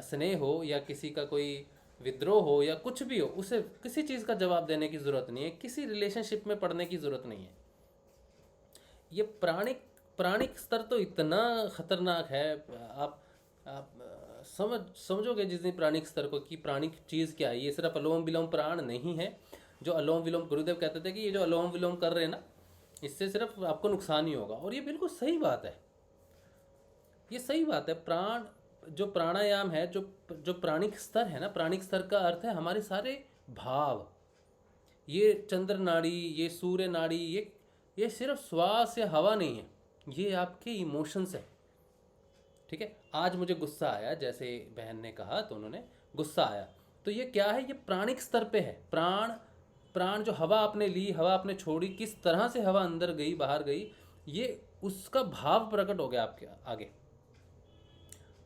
B: स्नेह हो या किसी का कोई विद्रोह हो या कुछ भी हो, उसे किसी चीज़ का जवाब देने की ज़रूरत नहीं है, किसी रिलेशनशिप में पड़ने की ज़रूरत नहीं है। ये प्राणिक स्तर तो इतना खतरनाक है, आप समझोगे जिस दिन प्राणिक स्तर को, कि प्राणिक चीज़ क्या है। ये सिर्फ अलोम विलोम प्राण नहीं है, जो अलोम विलोम, गुरुदेव कहते थे कि ये जो अलोम विलोम कर रहे हैं ना, इससे सिर्फ आपको नुकसान ही होगा। और ये बिल्कुल सही बात है, ये सही बात है। जो प्राणायाम है, जो प्राणिक स्तर है ना, प्राणिक स्तर का अर्थ है हमारे सारे भाव, ये चंद्र नाड़ी, ये सूर्य नाड़ी, ये सिर्फ श्वास या हवा नहीं है, ये आपके इमोशंस है, ठीक है। आज मुझे गुस्सा आया, जैसे बहन ने कहा, तो उन्होंने गुस्सा आया, तो ये क्या है, ये प्राणिक स्तर पे है। प्राण जो हवा आपने ली, हवा आपने छोड़ी, किस तरह से हवा अंदर गई बाहर गई, ये उसका भाव प्रकट हो गया आपके आगे,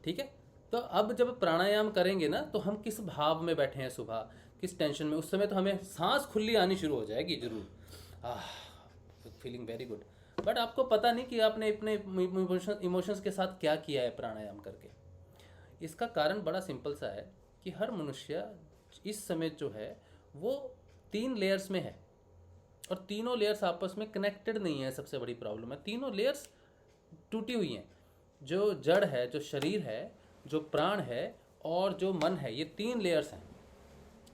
B: ठीक है। तो अब जब प्राणायाम करेंगे ना, तो हम किस भाव में बैठे हैं सुबह, किस टेंशन में, उस समय तो हमें सांस खुली आनी शुरू हो जाएगी जरूर, फीलिंग वेरी गुड, बट आपको पता नहीं कि आपने अपने इमोशंस के साथ क्या किया है प्राणायाम करके। इसका कारण बड़ा सिंपल सा है कि हर मनुष्य इस समय जो है वो 3 लेयर्स में है, और तीनों लेयर्स आपस में कनेक्टेड नहीं है। सबसे बड़ी प्रॉब्लम है, तीनों लेयर्स टूटी हुई हैं। जो जड़ है, जो शरीर है, जो प्राण है और जो मन है, ये 3 लेयर्स हैं,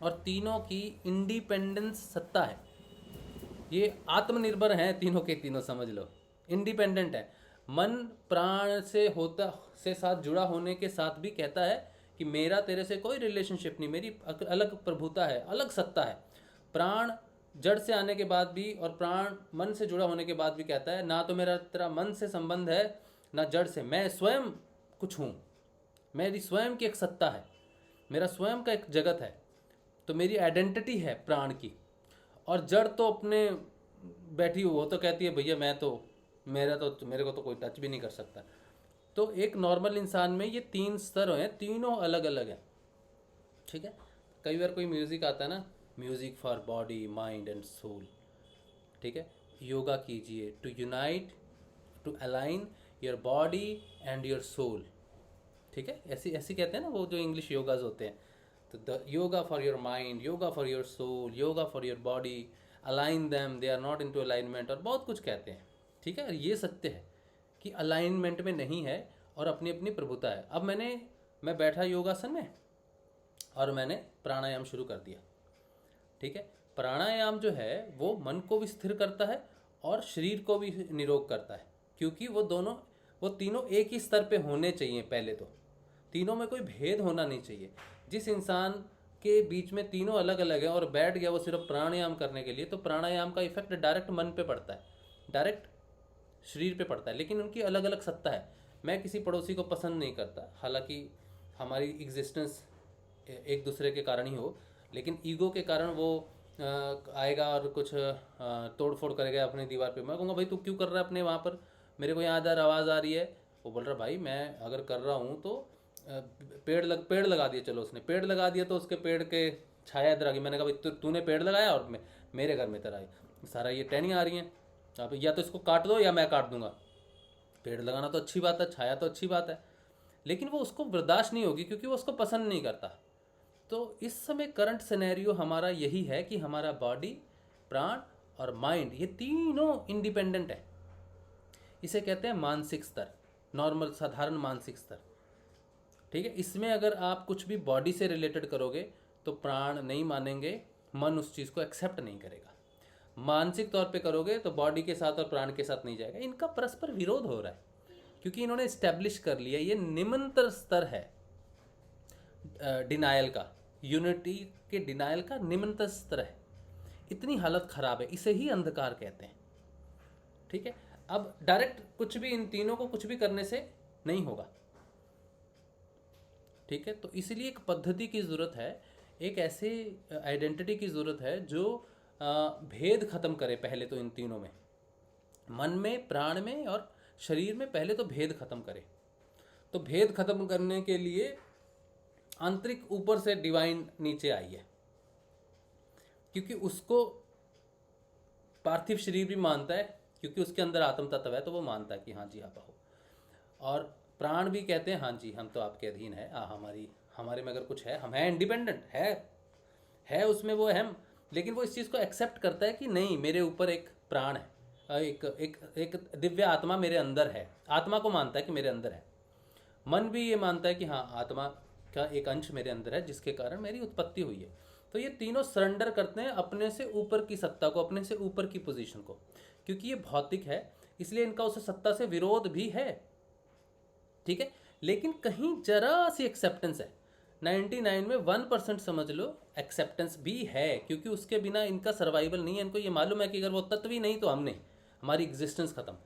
B: और तीनों की इंडिपेंडेंस सत्ता है। ये आत्मनिर्भर हैं तीनों के तीनों, समझ लो, इंडिपेंडेंट है। मन प्राण से साथ जुड़ा होने के साथ भी कहता है कि मेरा तेरे से कोई रिलेशनशिप नहीं, मेरी अलग प्रभुता है, अलग सत्ता है। प्राण जड़ से आने के बाद भी, और प्राण मन से जुड़ा होने के बाद भी कहता है, ना तो मेरा तेरा मन से संबंध है, ना जड़ से, मैं स्वयं कुछ हूँ, मेरी स्वयं की एक सत्ता है, मेरा स्वयं का एक जगत है, तो मेरी आइडेंटिटी है प्राण की। और जड़ तो अपने बैठी हुई, वो तो कहती है भैया मेरे को तो कोई टच भी नहीं कर सकता। तो एक नॉर्मल इंसान में ये 3 स्तर हैं, तीनों अलग अलग हैं, ठीक है। कई बार कोई म्यूज़िक आता है ना, music for body mind and soul, ठीक है, योगा कीजिए to unite, to align your body and your soul, ठीक है, ऐसी कहते हैं ना वो जो इंग्लिश योगाज होते हैं। तो the yoga for your mind, yoga for your soul, yoga for your body, align them, they are not into alignment, और बहुत कुछ कहते हैं, ठीक है। और ये सत्य है कि अलाइनमेंट में नहीं है और अपनी अपनी प्रभुता है। अब मैं बैठा योगासन में और मैंने प्राणायाम शुरू कर दिया, ठीक है। प्राणायाम जो है वो मन को भी स्थिर करता है और शरीर को भी निरोग करता है, क्योंकि वो तीनों एक ही स्तर पे होने चाहिए। पहले तो तीनों में कोई भेद होना नहीं चाहिए। जिस इंसान के बीच में तीनों अलग अलग है और बैठ गया वो सिर्फ प्राणायाम करने के लिए, तो प्राणायाम का इफेक्ट डायरेक्ट मन पे पड़ता है, डायरेक्ट शरीर पे पड़ता है, लेकिन उनकी अलग अलग सत्ता है। मैं किसी पड़ोसी को पसंद नहीं करता, हालांकि हमारी एग्जिस्टेंस एक दूसरे के कारण ही हो, लेकिन ईगो के कारण वो आएगा और कुछ तोड़ फोड़ करेगा अपनी दीवार पे। मैं कहूँगा भाई तू क्यों कर रहा है अपने वहाँ पर, मेरे को यहाँ इधर आवाज़ आ रही है। वो बोल रहा भाई मैं अगर कर रहा हूँ तो पेड़ लगा दिया। चलो उसने पेड़ लगा दिया तो उसके पेड़ के छाया इधर आ गई। मैंने कहा भाई तूने पेड़ लगाया और मेरे घर में इधर आई, सारा ये टहनियाँ आ रही हैं। अब या तो इसको काट दो या मैं काट दूंगा। पेड़ लगाना तो अच्छी बात है, छाया तो अच्छी बात है, लेकिन वो उसको बर्दाश्त नहीं होगी क्योंकि वो उसको पसंद नहीं करता। तो इस समय करंट सिनेरियो हमारा यही है कि हमारा बॉडी, प्राण और माइंड ये तीनों इंडिपेंडेंट है। इसे कहते हैं मानसिक स्तर, नॉर्मल साधारण मानसिक स्तर, ठीक है। इसमें अगर आप कुछ भी बॉडी से रिलेटेड करोगे तो प्राण नहीं मानेंगे, मन उस चीज़ को एक्सेप्ट नहीं करेगा। मानसिक तौर पे करोगे तो बॉडी के साथ और प्राण के साथ नहीं जाएगा। इनका परस्पर विरोध हो रहा है क्योंकि इन्होंने इस्टेब्लिश कर लिया, ये निम्नतर स्तर है डिनायल का, यूनिटी के डिनायल का निम्नतर स्तर है। इतनी हालत खराब है, इसे ही अंधकार कहते हैं, ठीक है। अब डायरेक्ट कुछ भी इन तीनों को कुछ भी करने से नहीं होगा, ठीक है। तो इसलिए एक पद्धति की ज़रूरत है, एक ऐसे आइडेंटिटी की ज़रूरत है जो भेद खत्म करे। पहले तो इन तीनों में, मन में, प्राण में और शरीर में, पहले तो भेद खत्म करे। तो भेद खत्म करने के लिए आंतरिक ऊपर से डिवाइन नीचे आई है, क्योंकि उसको पार्थिव शरीर भी मानता है, क्योंकि उसके अंदर आत्म तत्व है, तो वो मानता है कि हाँ जी आप आओ। और प्राण भी कहते हैं हाँ जी हम तो आपके अधीन है, हमारे में अगर कुछ है, हम हैं इंडिपेंडेंट, है उसमें वो अहम, लेकिन वो इस चीज़ को एक्सेप्ट करता है कि नहीं मेरे ऊपर एक प्राण है, एक दिव्य आत्मा मेरे अंदर है। आत्मा को मानता है कि मेरे अंदर है। मन भी ये मानता है कि हाँ आत्मा का एक अंश मेरे अंदर है जिसके कारण मेरी उत्पत्ति हुई है। तो ये तीनों सरेंडर करते हैं अपने से ऊपर की सत्ता को, अपने से ऊपर की पोजीशन को, क्योंकि ये भौतिक है इसलिए इनका उस सत्ता से विरोध भी है, ठीक है। लेकिन कहीं जरा सी एक्सेप्टेंस है, 99 में 1% समझ लो एक्सेप्टेंस भी है, क्योंकि उसके बिना इनका सर्वाइवल नहीं है। इनको ये मालूम है कि अगर वो तत्व ही नहीं तो हमने, हमारी एग्जिस्टेंस खत्म।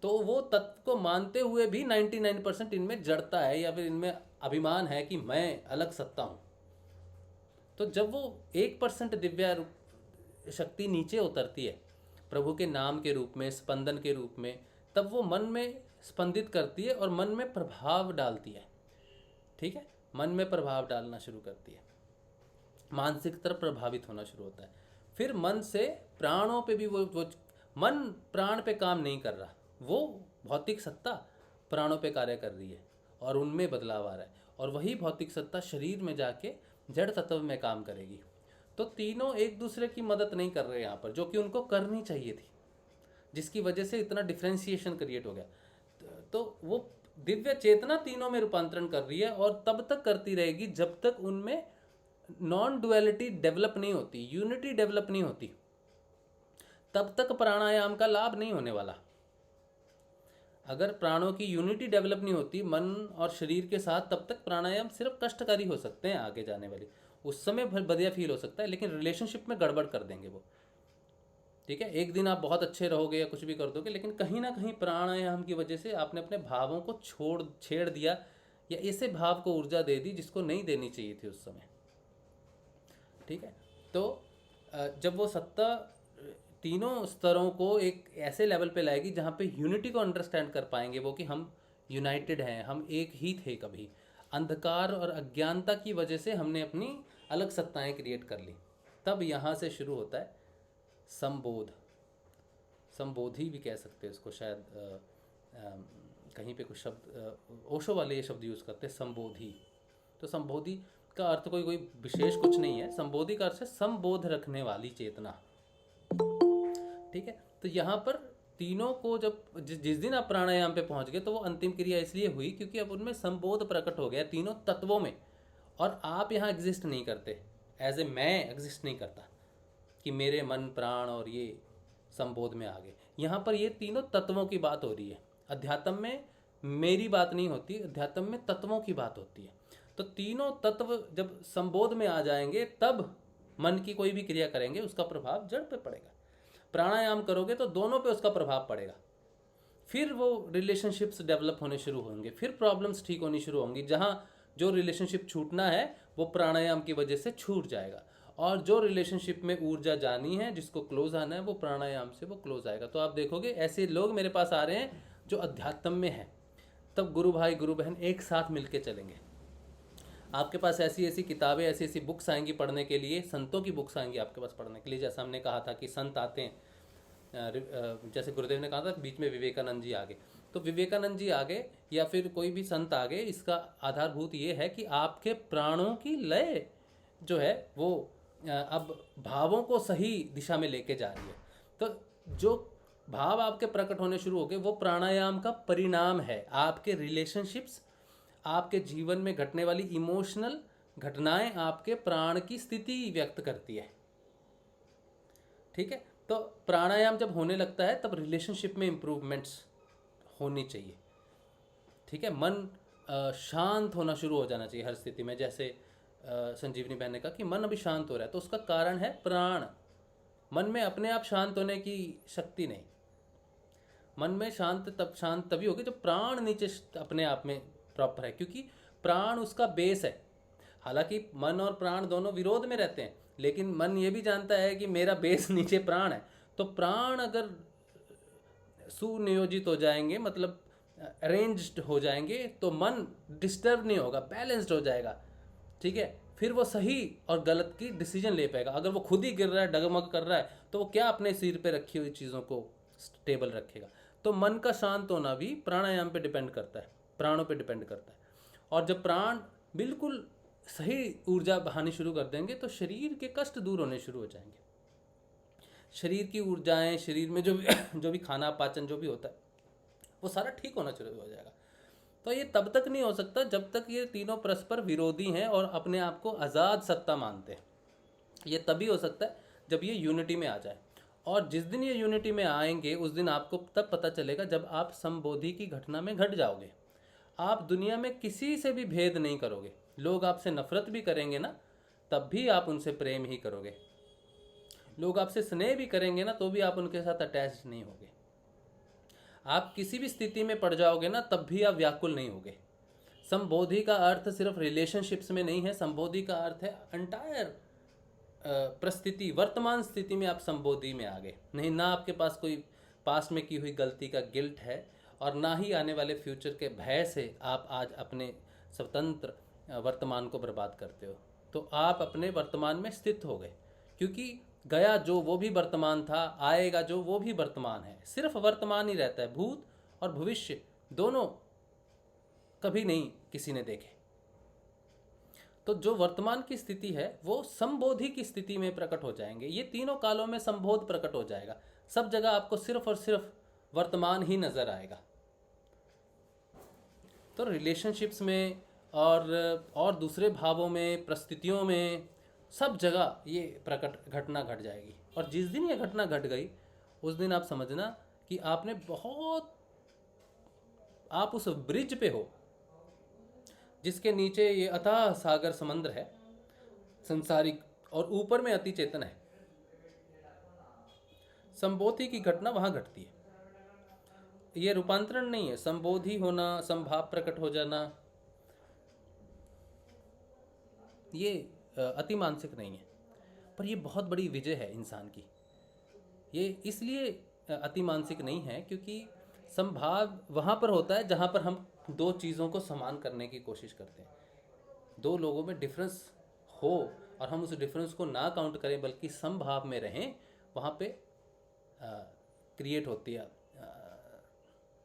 B: तो वो तत्व को मानते हुए भी 99% इनमें जड़ता है या फिर इनमें अभिमान है कि मैं अलग सत्ता हूँ। तो जब वो 1% दिव्य शक्ति नीचे उतरती है प्रभु के नाम के रूप में, स्पंदन के रूप में, तब वो मन में स्पंदित करती है और मन में प्रभाव डालती है, ठीक है। मन में प्रभाव डालना शुरू करती है, मानसिक तरफ प्रभावित होना शुरू होता है। फिर मन से प्राणों पे भी वो मन प्राण पे काम नहीं कर रहा, वो भौतिक सत्ता प्राणों पे कार्य कर रही है और उनमें बदलाव आ रहा है, और वही भौतिक सत्ता शरीर में जाके जड़ तत्व में काम करेगी। तो तीनों एक दूसरे की मदद नहीं कर रहे यहाँ पर, जो कि उनको करनी चाहिए थी, जिसकी वजह से इतना डिफ्रेंसिएशन क्रिएट हो गया। तो वो दिव्य चेतना तीनों में रूपांतरण कर रही है और तब तक करती रहेगी जब तक उनमें नॉन डुअलिटी डेवलप नहीं होती, यूनिटी डेवलप नहीं होती, तब तक प्राणायाम का लाभ नहीं होने वाला। अगर प्राणों की यूनिटी डेवलप नहीं होती मन और शरीर के साथ, तब तक प्राणायाम सिर्फ कष्टकारी हो सकते हैं आगे जाने वाली। उस समय बढ़िया फील हो सकता है, लेकिन रिलेशनशिप में गड़बड़ कर देंगे वो, ठीक है। एक दिन आप बहुत अच्छे रहोगे या कुछ भी कर दोगे, लेकिन कहीं ना कहीं प्राणायाम की वजह से आपने अपने भावों को छेड़ दिया या ऐसे भाव को ऊर्जा दे दी जिसको नहीं देनी चाहिए थी उस समय, ठीक है। तो जब वो सत्ता तीनों स्तरों को एक ऐसे लेवल पे लाएगी जहाँ पे यूनिटी को अंडरस्टैंड कर पाएंगे वो, कि हम यूनाइटेड हैं, हम एक ही थे कभी। अंधकार और अज्ञानता की वजह से हमने अपनी अलग सत्ताएं क्रिएट कर ली। तब यहाँ से शुरू होता है संबोध, संबोधि भी कह सकते हैं इसको शायद, कहीं पे कुछ शब्द ओशो वाले ये शब्द यूज़ करते हैं संबोधि। तो संबोधि का अर्थ कोई विशेष कुछ नहीं है, संबोधि का अर्थ है संबोध रखने वाली चेतना, ठीक है। तो यहाँ पर तीनों को जब जिस दिन आप प्राणायाम पे पहुंच गए तो वो अंतिम क्रिया इसलिए हुई क्योंकि अब उनमें संबोध प्रकट हो गया तीनों तत्वों में। और आप यहाँ एग्जिस्ट नहीं करते, एज ए मैं एग्जिस्ट नहीं करता कि मेरे मन प्राण और ये संबोध में आ गए। यहाँ पर ये तीनों तत्वों की बात हो रही है। अध्यात्म में मेरी बात नहीं होती, अध्यात्म में तत्वों की बात होती है। तो तीनों तत्व जब संबोध में आ जाएंगे तब मन की कोई भी क्रिया करेंगे उसका प्रभाव जड़ पे पड़ेगा। प्राणायाम करोगे तो दोनों पे उसका प्रभाव पड़ेगा। फिर वो रिलेशनशिप्स डेवलप होने शुरू होंगे, फिर प्रॉब्लम्स ठीक होनी शुरू होंगी। जहाँ जो रिलेशनशिप छूटना है वो प्राणायाम की वजह से छूट जाएगा, और जो रिलेशनशिप में ऊर्जा जानी है, जिसको क्लोज आना है, वो प्राणायाम से वो क्लोज आएगा। तो आप देखोगे ऐसे लोग मेरे पास आ रहे हैं जो अध्यात्म में हैं, तब गुरु भाई गुरु बहन एक साथ मिलके चलेंगे। आपके पास ऐसी ऐसी किताबें, ऐसी ऐसी बुक्स आएंगी पढ़ने के लिए, संतों की बुक्स आएंगी आपके पास पढ़ने के लिए। जैसा हमने कहा था कि संत आते हैं, जैसे गुरुदेव ने कहा था बीच में विवेकानंद जी आ गए, तो विवेकानंद जी आ गए या फिर कोई भी संत आ गए, इसका आधारभूत ये है कि आपके प्राणों की लय जो है वो अब भावों को सही दिशा में लेके जा रही है। तो जो भाव आपके प्रकट होने शुरू हो गए वो प्राणायाम का परिणाम है। आपके रिलेशनशिप्स, आपके जीवन में घटने वाली इमोशनल घटनाएं आपके प्राण की स्थिति व्यक्त करती है। ठीक है, तो प्राणायाम जब होने लगता है तब रिलेशनशिप में इम्प्रूवमेंट्स होनी चाहिए। ठीक है, मन शांत होना शुरू हो जाना चाहिए हर स्थिति में। जैसे संजीवनी बहन ने कहा कि मन अभी शांत हो रहा है, तो उसका कारण है प्राण। मन में अपने आप शांत होने की शक्ति नहीं। मन में शांत तभी होगी जब प्राण नीचे अपने आप में प्रॉपर है, क्योंकि प्राण उसका बेस है। हालांकि मन और प्राण दोनों विरोध में रहते हैं, लेकिन मन ये भी जानता है कि मेरा बेस नीचे प्राण है। तो प्राण अगर सुनियोजित हो जाएंगे, मतलब अरेंज्ड हो जाएंगे, तो मन डिस्टर्ब नहीं होगा, बैलेंस्ड हो जाएगा। ठीक है, फिर वो सही और गलत की डिसीजन ले पाएगा। अगर वो खुद ही गिर रहा है, डगमग कर रहा है, तो वो क्या अपने सिर पे रखी हुई चीज़ों को स्टेबल रखेगा। तो मन का शांत होना भी प्राणायाम पे डिपेंड करता है, प्राणों पे डिपेंड करता है। और जब प्राण बिल्कुल सही ऊर्जा बहानी शुरू कर देंगे तो शरीर के कष्ट दूर होने शुरू हो जाएंगे। शरीर की ऊर्जाएं, शरीर में जो भी खाना पाचन जो भी होता है वो सारा ठीक होना शुरू हो जाएगा। तो ये तब तक नहीं हो सकता जब तक ये तीनों परस्पर विरोधी हैं और अपने आप को आज़ाद सत्ता मानते हैं। ये तभी हो सकता है जब ये यूनिटी में आ जाए। और जिस दिन ये यूनिटी में आएंगे उस दिन आपको तब पता चलेगा जब आप संबोधि की घटना में घट जाओगे। आप दुनिया में किसी से भी भेद नहीं करोगे। लोग आपसे नफरत भी करेंगे ना, तब भी आप उनसे प्रेम ही करोगे। लोग आपसे स्नेह भी करेंगे ना, तो भी आप उनके साथ अटैच्ड नहीं होगे। आप किसी भी स्थिति में पड़ जाओगे ना, तब भी आप व्याकुल नहीं होगे। संबोधि का अर्थ सिर्फ रिलेशनशिप्स में नहीं है, संबोधि का अर्थ है एंटायर परिस्थिति, वर्तमान स्थिति में आप संबोधि में आ गए। नहीं, ना आपके पास कोई पास्ट में की हुई गलती का गिल्ट है, और ना ही आने वाले फ्यूचर के भय से आप आज अपने स्वतंत्र वर्तमान को बर्बाद करते हो। तो आप अपने वर्तमान में स्थित हो गए, क्योंकि गया जो वो भी वर्तमान था, आएगा जो वो भी वर्तमान है। सिर्फ वर्तमान ही रहता है, भूत और भविष्य दोनों कभी नहीं किसी ने देखे। तो जो वर्तमान की स्थिति है वो संबोधि की स्थिति में प्रकट हो जाएंगे। ये तीनों कालों में संबोध प्रकट हो जाएगा। सब जगह आपको सिर्फ और सिर्फ वर्तमान ही नजर आएगा। तो रिलेशनशिप्स में और दूसरे भावों में, परिस्थितियों में, सब जगह ये प्रकट घटना घट जाएगी। और जिस दिन ये घटना घट गई उस दिन आप समझना कि आप उस ब्रिज पे हो जिसके नीचे ये अथाह सागर समंदर है संसारिक, और ऊपर में अति चेतन है। संबोधि की घटना वहां घटती है। ये रूपांतरण नहीं है। संबोधि होना, संभाव प्रकट हो जाना, ये अति मानसिक नहीं है, पर ये बहुत बड़ी विजय है इंसान की। ये इसलिए अति मानसिक नहीं है क्योंकि संभाव वहाँ पर होता है जहाँ पर हम दो चीज़ों को समान करने की कोशिश करते हैं। दो लोगों में डिफरेंस हो और हम उस डिफरेंस को ना काउंट करें बल्कि समभाव में रहें, वहाँ पे क्रिएट होती है,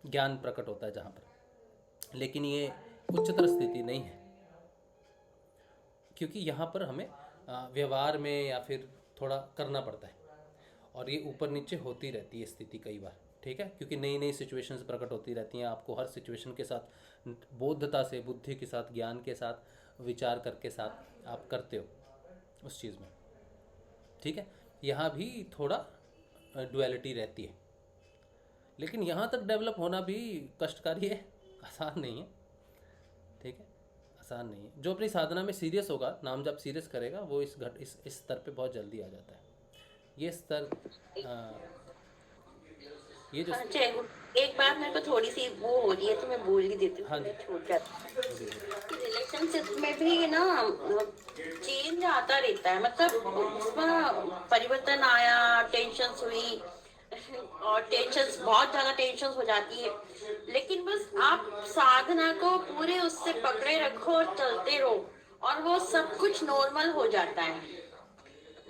B: ज्ञान प्रकट होता है जहाँ पर। लेकिन ये उच्चतर स्थिति नहीं है, क्योंकि यहाँ पर हमें व्यवहार में या फिर थोड़ा करना पड़ता है, और ये ऊपर नीचे होती रहती है स्थिति कई बार। ठीक है, क्योंकि नई नई सिचुएशंस प्रकट होती रहती हैं, आपको हर सिचुएशन के साथ बोधता से, बुद्धि के साथ, ज्ञान के साथ, विचार करके साथ आप करते हो उस चीज़ में। ठीक है, यहाँ भी थोड़ा डुअलिटी रहती है, लेकिन यहाँ तक डेवलप होना भी कष्टकारी है, आसान नहीं है। ठीक है, आसान नहीं है। जो अपनी साधना में सीरियस होगा, नाम जब सीरियस करेगा, वो इस स्तर पे बहुत जल्दी आ जाता है। ये स्तर ये जो
E: अच्छा, एक बात मेरे को थोड़ी सी वो हो रही है तो मैं बोल ही देती हूँ,
B: हाँ जी।
E: छूट जाती है। रिलेशनशिप में भी ना चेंज आता रहता है, मतलब उसमें परिवर्तन आया, टेंशन हुई और टेंशन, बहुत ज्यादा टेंशन हो जाती है, लेकिन बस आप साधना को पूरे उससे पकड़े रखो और चलते रहो और वो सब कुछ नॉर्मल हो जाता है।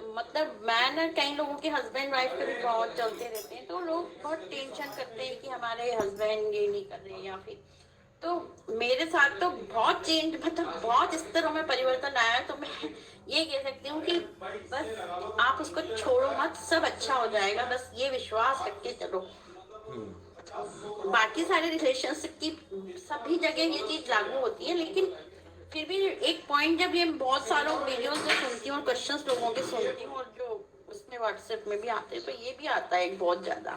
E: मतलब मैं ना, कई लोगों के हस्बैंड वाइफ के भी बहुत चलते रहते हैं, तो लोग बहुत टेंशन करते हैं कि हमारे हस्बैंड ये नहीं कर रहे, या फिर तो मेरे साथ तो बहुत चेंज, मतलब बहुत स्तरों में परिवर्तन आया है। तो मैं ये कह सकती हूँ कि बस आप उसको छोड़ो मत, सब अच्छा हो जाएगा, बस ये विश्वास रख के चलो। बाकी सारे रिलेशनशिप की सभी जगह ये चीज लागू होती है, लेकिन फिर भी एक पॉइंट, जब ये बहुत सारों वीडियोस जो सुनती हूँ और क्वेश्चंस लोगों के सुनती हूँ और जो उसमें व्हाट्सएप में भी आते हैं, तो ये भी आता है बहुत ज्यादा।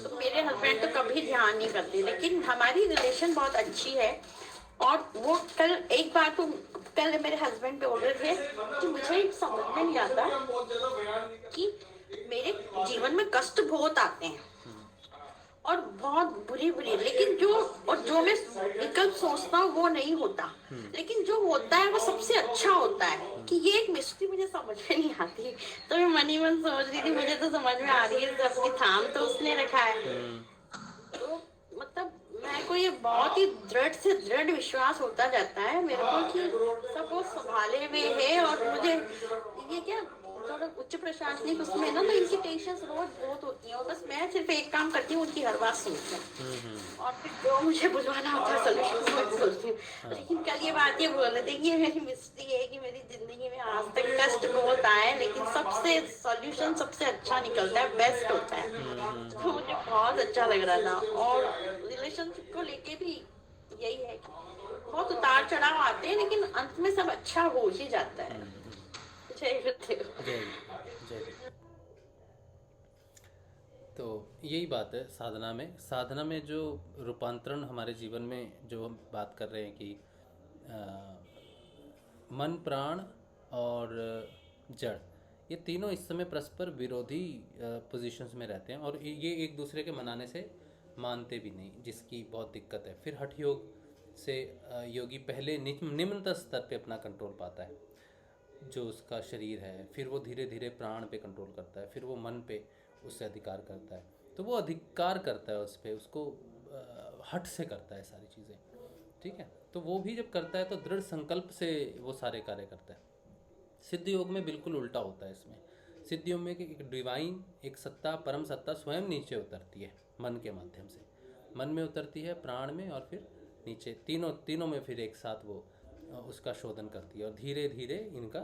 E: तो मेरे हस्बैंड तो कभी ध्यान नहीं करते, लेकिन हमारी रिलेशन बहुत अच्छी है। और वो कल एक बात, तो कल मेरे हस्बैंड बोल रहे थे कि मुझे समझ में नहीं आता कि मेरे जीवन में कष्ट बहुत आते हैं और बहुत बुरी बुरी, लेकिन जो मैं विकल्प सोचता हूँ वो नहीं होता, लेकिन जो होता है वो सबसे अच्छा होता है। कि ये एक मिस्ट्री मुझे समझ में नहीं आती, तो मैं मन ही मन सोच रही थी, मुझे तो समझ में आ रही है, सबकी थाम तो उसने रखा है। तो मतलब मेरे को ये बहुत ही दृढ़ से दृढ़ विश्वास होता जाता है मेरे को कि सब वो संभाले हुए है। और मुझे ये क्या थोड़ा उच्च प्रशासनिक उसमें ना, तो इनकी टेंशन रोज बहुत होती है, और बस मैं सिर्फ एक काम करती हूँ, उनकी हर बात सुनती हूँ और फिर जो मुझे बुलवाना होता है सोल्यूशन मैं बोलती हूँ। लेकिन कल ये बात ये बोल रहे थे कि ये मेरी मिस्ट्री है कि मेरी जिंदगी में आज तक कष्ट बहुत आए, लेकिन सबसे सोल्यूशन सबसे अच्छा निकलता है, बेस्ट होता है। तो मुझे बहुत अच्छा लग रहा था। और रिलेशनशिप को लेके भी यही है कि बहुत उतार चढ़ाव आते हैं, लेकिन अंत में सब अच्छा हो ही जाता है। जय गुरुदेव।
B: जय जय। तो यही बात है साधना में जो रूपांतरण हमारे जीवन में जो हम बात कर रहे हैं कि मन, प्राण और जड़, ये तीनों इस समय परस्पर विरोधी पोजीशंस में रहते हैं और ये एक दूसरे के मनाने से मानते भी नहीं, जिसकी बहुत दिक्कत है। फिर हठ योग से योगी पहले निम्नतम स्तर पे अपना कंट्रोल पाता है, जो उसका शरीर है, फिर वो धीरे धीरे प्राण पे कंट्रोल करता है, फिर वो मन पे उससे अधिकार करता है। तो वो अधिकार करता है उस पर, उसको हठ से करता है सारी चीज़ें। ठीक है, तो वो भी जब करता है तो दृढ़ संकल्प से वो सारे कार्य करता है। सिद्ध योग में बिल्कुल उल्टा होता है। इसमें सिद्ध योग में एक डिवाइन, एक सत्ता, परम सत्ता स्वयं नीचे उतरती है, मन के माध्यम से मन में उतरती है, प्राण में और फिर नीचे, तीनों में फिर एक साथ वो उसका शोधन करती है और धीरे धीरे इनका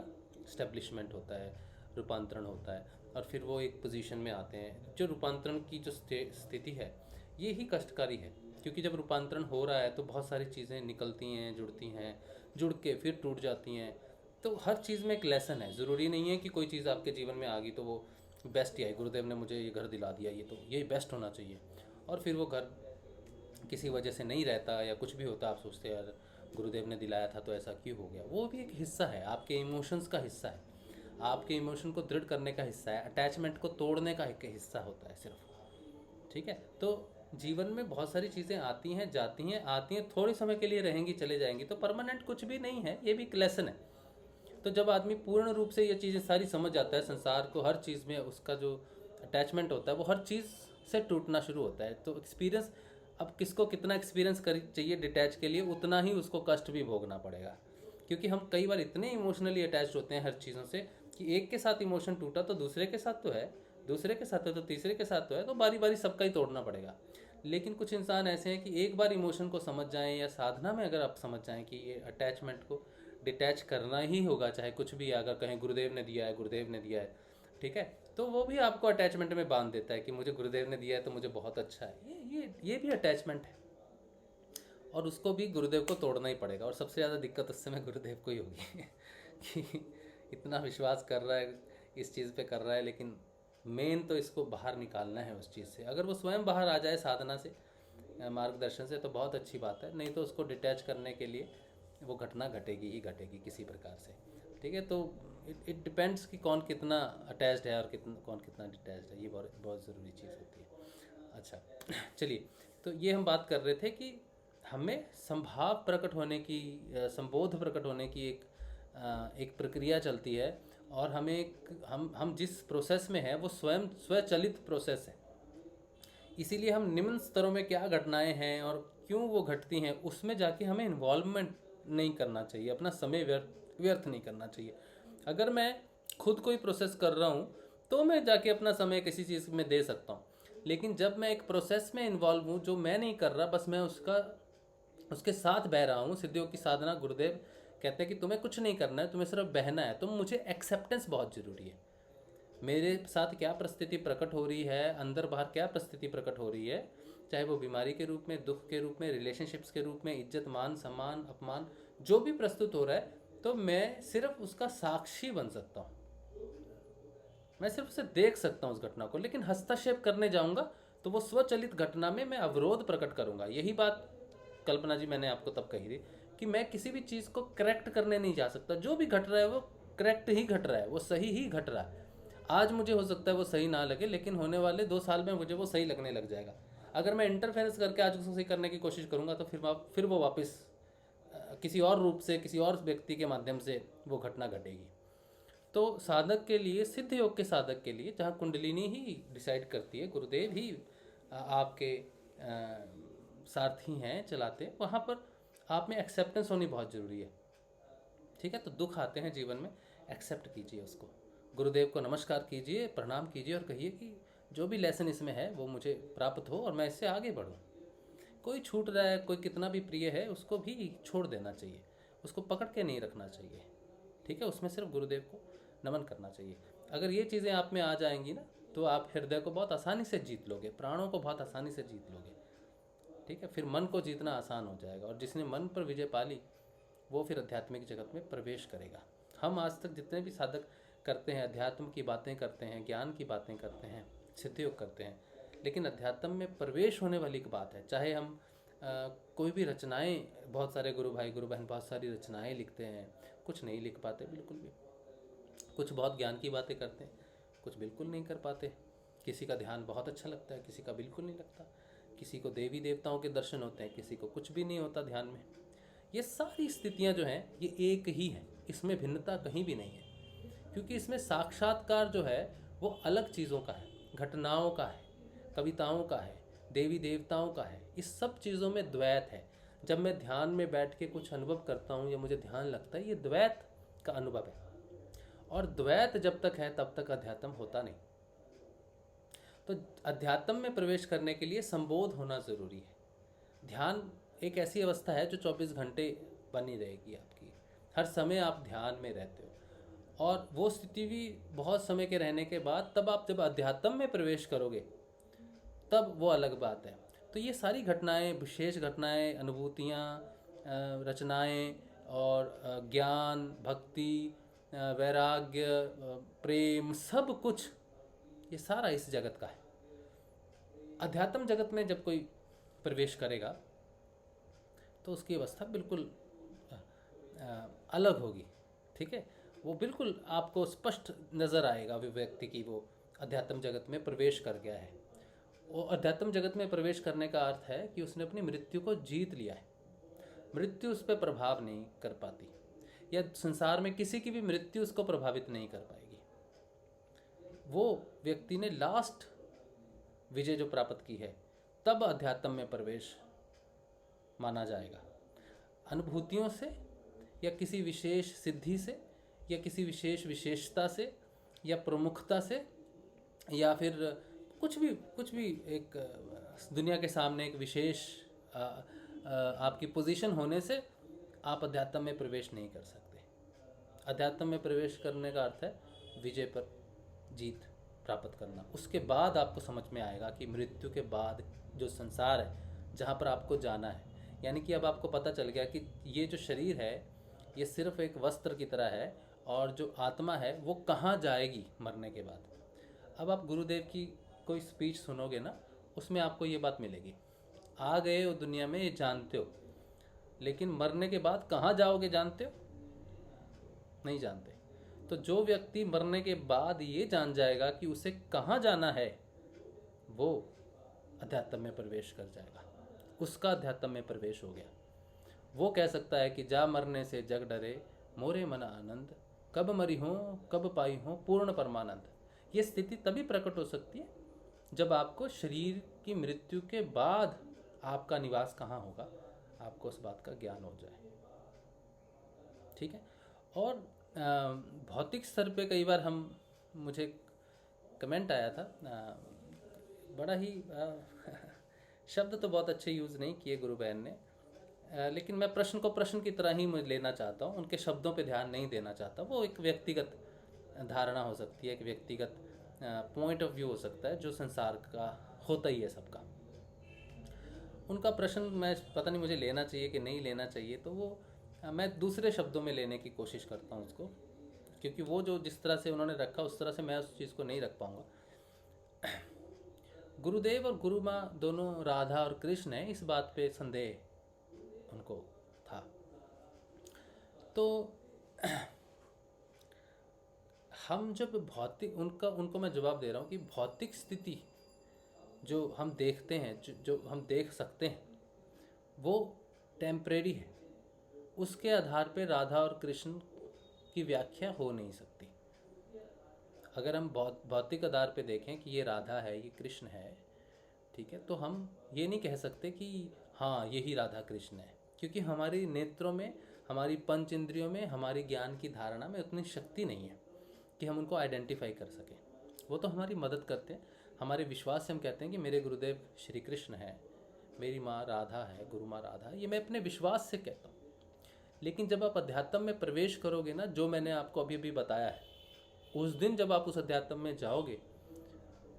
B: स्टैब्लिशमेंट होता है, रूपांतरण होता है और फिर वो एक पोजीशन में आते हैं। जो रूपांतरण की जो स्थिति है ये ही कष्टकारी है, क्योंकि जब रूपांतरण हो रहा है तो बहुत सारी चीज़ें निकलती हैं, जुड़ती हैं, जुड़ के फिर टूट जाती हैं। तो हर चीज़ में एक लेसन है। ज़रूरी नहीं है कि कोई चीज़ आपके जीवन में आ गई तो वो बेस्ट ही आई, गुरुदेव ने मुझे ये घर दिला दिया, ये तो यही बेस्ट होना चाहिए, और फिर वो घर किसी वजह से नहीं रहता या कुछ भी होता, आप सोचते यार गुरुदेव ने दिलाया था तो ऐसा क्यों हो गया। वो भी एक हिस्सा है, आपके इमोशंस का हिस्सा है, आपके इमोशन को दृढ़ करने का हिस्सा है, अटैचमेंट को तोड़ने का एक हिस्सा होता है सिर्फ। ठीक है, तो जीवन में बहुत सारी चीज़ें आती हैं, जाती हैं, आती हैं, थोड़े समय के लिए रहेंगी, चले जाएंगी, तो परमानेंट कुछ भी नहीं है, ये भी एक लेसन है। तो जब आदमी पूर्ण रूप से ये चीज़ें सारी समझ जाता है, संसार को, हर चीज़ में उसका जो अटैचमेंट होता है वो हर चीज़ से टूटना शुरू होता है। तो एक्सपीरियंस, अब किसको कितना एक्सपीरियंस चाहिए डिटैच के लिए, उतना ही उसको कष्ट भी भोगना पड़ेगा, क्योंकि हम कई बार इतने इमोशनली अटैच होते हैं हर चीज़ों से कि एक के साथ इमोशन टूटा तो दूसरे के साथ तो है, दूसरे के साथ है तो तीसरे के साथ तो है, तो बारी बारी सबका ही तोड़ना पड़ेगा। लेकिन कुछ इंसान ऐसे हैं कि एक बार इमोशन को समझ जाएं, या साधना में अगर आप समझ जाएं कि ये अटैचमेंट को डिटैच करना ही होगा, चाहे कुछ भी, अगर कहें गुरुदेव ने दिया है, गुरुदेव ने दिया है, ठीक है, तो वो भी आपको अटैचमेंट में बांध देता है कि मुझे गुरुदेव ने दिया है तो मुझे बहुत अच्छा है। ये भी अटैचमेंट है, और उसको भी गुरुदेव को तोड़ना ही पड़ेगा। और सबसे ज़्यादा दिक्कत उस समय गुरुदेव को ही होगी कि इतना विश्वास कर रहा है, इस चीज़ पे कर रहा है, लेकिन मेन तो इसको बाहर निकालना है उस चीज़ से। अगर वो स्वयं बाहर आ जाए साधना से, मार्गदर्शन से, तो बहुत अच्छी बात है, नहीं तो उसको डिटैच करने के लिए वो घटना घटेगी ही घटेगी किसी प्रकार से। ठीक है, तो इट डिपेंड्स कि कौन कितना अटैच्ड है और कौन कितना डिटैच्ड है। ये बहुत बहुत ज़रूरी चीज़ होती है। अच्छा, चलिए, तो ये हम बात कर रहे थे कि हमें संभाव प्रकट होने की, संबोध प्रकट होने की एक प्रक्रिया चलती है, और हम जिस प्रोसेस में है वो स्वचालित प्रोसेस है। इसीलिए हम निम्न स्तरों में क्या घटनाएं हैं और क्यों वो घटती हैं उसमें जाके हमें इन्वॉल्वमेंट नहीं करना चाहिए, अपना समय व्यर्थ नहीं करना चाहिए। अगर मैं खुद कोई प्रोसेस कर रहा हूँ तो मैं जाके अपना समय किसी चीज़ में दे सकता हूँ, लेकिन जब मैं एक प्रोसेस में इन्वॉल्व हूँ जो मैं नहीं कर रहा, बस मैं उसके साथ बह रहा हूँ। सिद्धियों की साधना, गुरुदेव कहते हैं कि तुम्हें कुछ नहीं करना है, तुम्हें सिर्फ बहना है। तो मुझे एक्सेप्टेंस बहुत ज़रूरी है। मेरे साथ क्या परिस्थिति प्रकट हो रही है, अंदर बाहर क्या परिस्थिति प्रकट हो रही है, चाहे वो बीमारी के रूप में, दुख के रूप में, रिलेशनशिप्स के रूप में, इज्जत मान सम्मान अपमान जो भी प्रस्तुत हो रहा है, तो मैं सिर्फ उसका साक्षी बन सकता हूँ। मैं सिर्फ उसे देख सकता हूँ उस घटना को, लेकिन हस्तक्षेप करने जाऊँगा तो वो स्वचलित घटना में मैं अवरोध प्रकट करूँगा। यही बात कल्पना जी मैंने आपको तब कही थी कि मैं किसी भी चीज़ को करेक्ट करने नहीं जा सकता। जो भी घट रहा है वो करेक्ट ही घट रहा है, वो सही ही घट रहा है। आज मुझे हो सकता है वो सही ना लगे, लेकिन होने वाले 2 साल में मुझे वो सही लगने लग जाएगा। अगर मैं इंटरफेरेंस करके आज उसको सही करने की कोशिश करूँगा तो फिर वो वापस किसी और रूप से, किसी और व्यक्ति के माध्यम से वो घटना घटेगी। तो साधक के लिए, सिद्ध योग के साधक के लिए, जहाँ कुंडलिनी ही डिसाइड करती है, गुरुदेव ही आपके सारथी हैं, चलाते हैं, वहाँ पर आप में एक्सेप्टेंस होनी बहुत ज़रूरी है। ठीक है, तो दुख आते हैं जीवन में, एक्सेप्ट कीजिए उसको, गुरुदेव को नमस्कार कीजिए, प्रणाम कीजिए और कहिए कि जो भी लेसन इसमें है वो मुझे प्राप्त हो और मैं इससे आगे बढ़ूँ। कोई छूट रहा है, कोई कितना भी प्रिय है, उसको भी छोड़ देना चाहिए, उसको पकड़ के नहीं रखना चाहिए। ठीक है, उसमें सिर्फ गुरुदेव को नमन करना चाहिए। अगर ये चीज़ें आप में आ जाएंगी ना, तो आप हृदय को बहुत आसानी से जीत लोगे, प्राणों को बहुत आसानी से जीत लोगे। ठीक है, फिर मन को जीतना आसान हो जाएगा, और जिसने मन पर विजय पा ली वो फिर आध्यात्मिक जगत में प्रवेश करेगा। हम आज तक जितने भी साधक करते हैं, अध्यात्म की बातें करते हैं, ज्ञान की बातें करते हैं, सिद्धयोग करते हैं, लेकिन अध्यात्म में प्रवेश होने वाली एक बात है। चाहे हम कोई भी रचनाएं, बहुत सारे गुरु भाई गुरु बहन बहुत सारी रचनाएं लिखते हैं, कुछ नहीं लिख पाते बिल्कुल भी। कुछ बहुत ज्ञान की बातें करते हैं, कुछ बिल्कुल नहीं कर पाते। किसी का ध्यान बहुत अच्छा लगता है, किसी का बिल्कुल नहीं लगता। किसी को देवी देवताओं के दर्शन होते हैं, किसी को कुछ भी नहीं होता ध्यान में। ये सारी स्थितियां जो हैं ये एक ही हैं, इसमें भिन्नता कहीं भी नहीं है, क्योंकि इसमें साक्षात्कार जो है वो अलग चीज़ों का है, घटनाओं का है, कविताओं का है, देवी देवताओं का है। इस सब चीज़ों में द्वैत है। जब मैं ध्यान में बैठ के कुछ अनुभव करता हूँ या मुझे ध्यान लगता है, ये द्वैत का अनुभव है, और द्वैत जब तक है तब तक अध्यात्म होता नहीं। तो अध्यात्म में प्रवेश करने के लिए संबोध होना ज़रूरी है। ध्यान एक ऐसी अवस्था है जो 24 घंटे बनी रहेगी आपकी, हर समय आप ध्यान में रहते हो, और वो स्थिति भी बहुत समय के रहने के बाद तब आप जब अध्यात्म में प्रवेश करोगे तब वो अलग बात है। तो ये सारी घटनाएं, विशेष घटनाएं, अनुभूतियाँ, रचनाएं और ज्ञान, भक्ति, वैराग्य, प्रेम, सब कुछ ये सारा इस जगत का है। अध्यात्म जगत में जब कोई प्रवेश करेगा तो उसकी अवस्था बिल्कुल अलग होगी। ठीक है, वो बिल्कुल आपको स्पष्ट नज़र आएगा व्यक्ति की वो अध्यात्म जगत में प्रवेश कर गया है। वो अध्यात्म जगत में प्रवेश करने का अर्थ है कि उसने अपनी मृत्यु को जीत लिया है। मृत्यु उस पर प्रभाव नहीं कर पाती, या संसार में किसी की भी मृत्यु उसको प्रभावित नहीं कर पाएगी। वो व्यक्ति ने लास्ट विजय जो प्राप्त की है, तब अध्यात्म में प्रवेश माना जाएगा। अनुभूतियों से या किसी विशेष सिद्धि से या किसी विशेष विशेषता से या प्रमुखता से या फिर कुछ भी एक दुनिया के सामने एक विशेष आपकी पोजीशन होने से आप अध्यात्म में प्रवेश नहीं कर सकते। अध्यात्म में प्रवेश करने का अर्थ है विजय पर जीत, प्राप्त करना। उसके बाद आपको समझ में आएगा कि मृत्यु के बाद जो संसार है, जहाँ पर आपको जाना है, यानी कि अब आपको पता चल गया कि ये जो शरीर है ये सिर्फ एक वस्त्र की तरह है, और जो आत्मा है वो कहाँ जाएगी मरने के बाद। अब आप गुरुदेव की कोई स्पीच सुनोगे ना, उसमें आपको ये बात मिलेगी, आ गए हो दुनिया में ये जानते हो, लेकिन मरने के बाद कहाँ जाओगे जानते हो? नहीं जानते। तो जो व्यक्ति मरने के बाद ये जान जाएगा कि उसे कहाँ जाना है, वो अध्यात्म में प्रवेश कर जाएगा, उसका अध्यात्म में प्रवेश हो गया। वो कह सकता है कि जा मरने से जग डरे, मोरे मन आनंद, कब मरी हो कब पाई हो पूर्ण परमानंद। ये स्थिति तभी प्रकट हो सकती है जब आपको शरीर की मृत्यु के बाद आपका निवास कहाँ होगा, आपको उस बात का ज्ञान हो जाए। ठीक है। और भौतिक स्तर पे कई बार मुझे कमेंट आया था, बड़ा ही शब्द तो बहुत अच्छे यूज़ नहीं किए गुरु बहन ने, लेकिन मैं प्रश्न को प्रश्न की तरह ही मुझे लेना चाहता हूँ, उनके शब्दों पे ध्यान नहीं देना चाहता। वो एक व्यक्तिगत धारणा हो सकती है, एक व्यक्तिगत पॉइंट ऑफ व्यू हो सकता है, जो संसार का होता ही है सबका। उनका प्रश्न मैं पता नहीं मुझे लेना चाहिए कि नहीं लेना चाहिए, तो वो मैं दूसरे शब्दों में लेने की कोशिश करता हूँ उसको, क्योंकि वो जो जिस तरह से उन्होंने रखा उस तरह से मैं उस चीज़ को नहीं रख पाऊँगा। गुरुदेव और गुरु माँ दोनों राधा और कृष्ण हैं, इस बात पे संदेह उनको था। तो हम जब भौतिक उनको मैं जवाब दे रहा हूँ कि भौतिक स्थिति जो हम देखते हैं, जो हम देख सकते हैं, वो टेम्परेरी है। उसके आधार पे राधा और कृष्ण की व्याख्या हो नहीं सकती। अगर हम भौतिक आधार पे देखें कि ये राधा है, ये कृष्ण है, ठीक है, तो हम ये नहीं कह सकते कि हाँ यही राधा कृष्ण है, क्योंकि हमारी नेत्रों में, हमारी पंच इंद्रियों में, हमारी ज्ञान की धारणा में उतनी शक्ति नहीं है कि हम उनको आइडेंटिफाई कर सकें। वो तो हमारी मदद करते हैं, हमारे विश्वास से हम कहते हैं कि मेरे गुरुदेव श्री कृष्ण है, मेरी माँ राधा है, गुरु माँ राधा है, ये मैं अपने विश्वास से कहता हूँ। लेकिन जब आप अध्यात्म में प्रवेश करोगे ना, जो मैंने आपको अभी अभी बताया है, उस दिन जब आप उस अध्यात्म में जाओगे,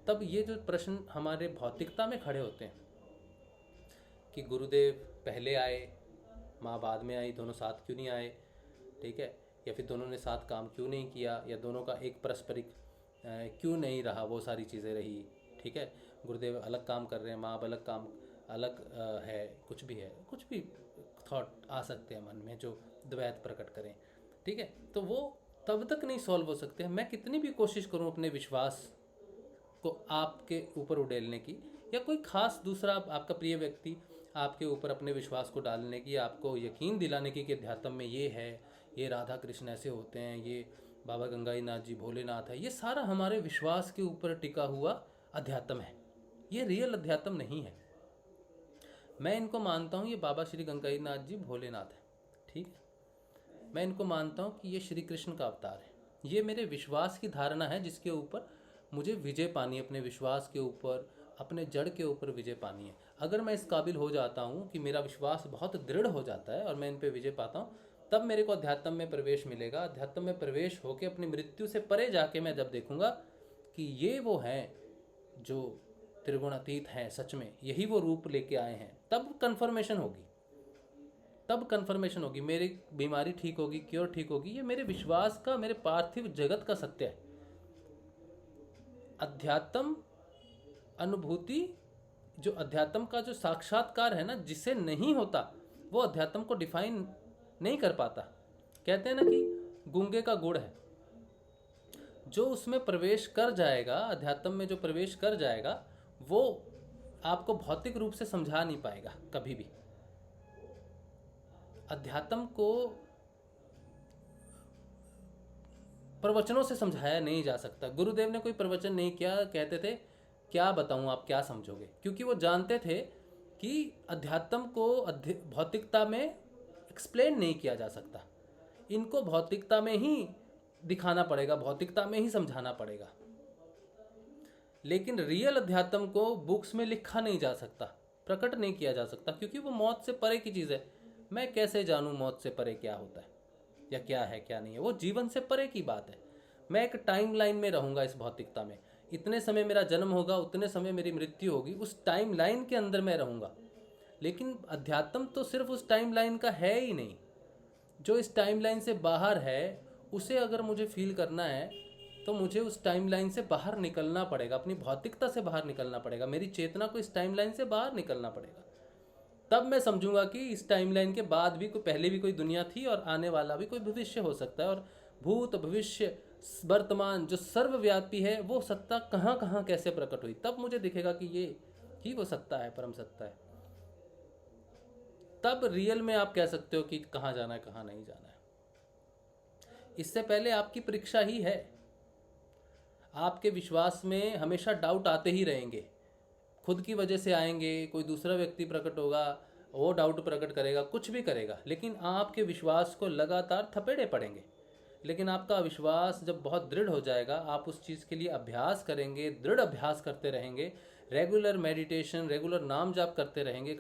B: तब ये जो प्रश्न हमारे भौतिकता में खड़े होते हैं कि गुरुदेव पहले आए, माँ बाद में आई, दोनों साथ क्यों नहीं आए, ठीक है, या फिर दोनों ने साथ काम क्यों नहीं किया, या दोनों का एक पारस्परिक क्यों नहीं रहा, वो सारी चीज़ें रही, ठीक है, गुरुदेव अलग काम कर रहे हैं, माँ अलग काम अलग है, कुछ भी थॉट आ सकते हैं मन में जो द्वैत प्रकट करें, ठीक है, तो वो तब तक नहीं सॉल्व हो सकते हैं। मैं कितनी भी कोशिश करूं अपने विश्वास को आपके ऊपर उड़ेलने की, या कोई खास दूसरा आपका प्रिय व्यक्ति आपके ऊपर अपने विश्वास को डालने की, आपको यकीन दिलाने की कि अध्यात्म में ये है, ये राधा कृष्ण ऐसे होते हैं, ये बाबा गंगाई नाथ जी भोलेनाथ है, ये सारा हमारे विश्वास के ऊपर टिका हुआ अध्यात्म है, ये रियल अध्यात्म नहीं है। मैं इनको मानता हूँ ये बाबा श्री गंगाई नाथ जी भोलेनाथ है, ठीक है, मैं इनको मानता हूँ कि ये श्री कृष्ण का अवतार है। ये मेरे विश्वास की धारणा है जिसके ऊपर मुझे विजय पानी है, अपने विश्वास के ऊपर, अपने जड़ के ऊपर विजय पानी है। अगर मैं इस काबिल हो जाता हूँ कि मेरा विश्वास बहुत दृढ़ हो जाता है और मैं इन पे विजय पाता हूँ, तब मेरे को अध्यात्म में प्रवेश मिलेगा। अध्यात्म में प्रवेश होकर अपनी मृत्यु से परे जाके मैं जब देखूँगा कि ये वो हैं जो त्रिगुणातीत हैं, सच में यही वो रूप लेके आए हैं, तब कन्फर्मेशन होगी, मेरी बीमारी ठीक होगी, क्योर ठीक होगी। ये मेरे विश्वास का, मेरे पार्थिव जगत का सत्य है। अध्यात्म अनुभूति, जो अध्यात्म का जो साक्षात्कार है ना, जिसे नहीं होता वो अध्यात्म को डिफाइन नहीं कर पाता। कहते हैं ना कि गूंगे का गुड़ है, जो उसमें प्रवेश कर जाएगा, अध्यात्म में जो प्रवेश कर जाएगा, वो आपको भौतिक रूप से समझा नहीं पाएगा कभी भी। अध्यात्म को प्रवचनों से समझाया नहीं जा सकता। गुरुदेव ने कोई प्रवचन नहीं किया, कहते थे क्या बताऊं, आप क्या समझोगे, क्योंकि वो जानते थे कि अध्यात्म को भौतिकता में एक्सप्लेन नहीं किया जा सकता, इनको भौतिकता में ही दिखाना पड़ेगा, भौतिकता में ही समझाना पड़ेगा। लेकिन रियल अध्यात्म को बुक्स में लिखा नहीं जा सकता, प्रकट नहीं किया जा सकता, क्योंकि वो मौत से परे की चीज़ है। मैं कैसे जानूं मौत से परे क्या होता है या क्या है क्या नहीं है, वो जीवन से परे की बात है। मैं एक टाइमलाइन में रहूँगा इस भौतिकता में, इतने समय मेरा जन्म होगा, उतने समय मेरी मृत्यु होगी, उस टाइम लाइन के अंदर मैं रहूँगा। लेकिन अध्यात्म तो सिर्फ उस टाइम लाइन का है ही नहीं, जो इस टाइम लाइन से बाहर है उसे अगर मुझे फील करना है तो मुझे उस टाइम लाइन से बाहर निकलना पड़ेगा, अपनी भौतिकता से बाहर निकलना पड़ेगा, मेरी चेतना को इस टाइम लाइन से बाहर निकलना पड़ेगा। तब मैं समझूंगा कि इस टाइम लाइन के बाद भी कोई पहले भी कोई दुनिया थी और आने वाला भी कोई भविष्य हो सकता है, और भूत भविष्य वर्तमान जो सर्वव्यापी है वो सत्ता कहाँ कहाँ कैसे प्रकट हुई, तब मुझे दिखेगा कि ये ही वो सत्ता है, परम सत्ता है। तब रियल में आप कह सकते हो कि कहाँ जाना है कहाँ नहीं जाना है। इससे पहले आपकी परीक्षा ही है। आपके विश्वास में हमेशा डाउट आते ही रहेंगे, खुद की वजह से आएंगे, कोई दूसरा व्यक्ति प्रकट होगा वो डाउट प्रकट करेगा, कुछ भी करेगा, लेकिन आपके विश्वास को लगातार थपेड़े पड़ेंगे। लेकिन आपका विश्वास जब बहुत दृढ़ हो जाएगा, आप उस चीज़ के लिए अभ्यास करेंगे, दृढ़ अभ्यास करते रहेंगे, रेगुलर मेडिटेशन, रेगुलर नाम जाप करते रहेंगे,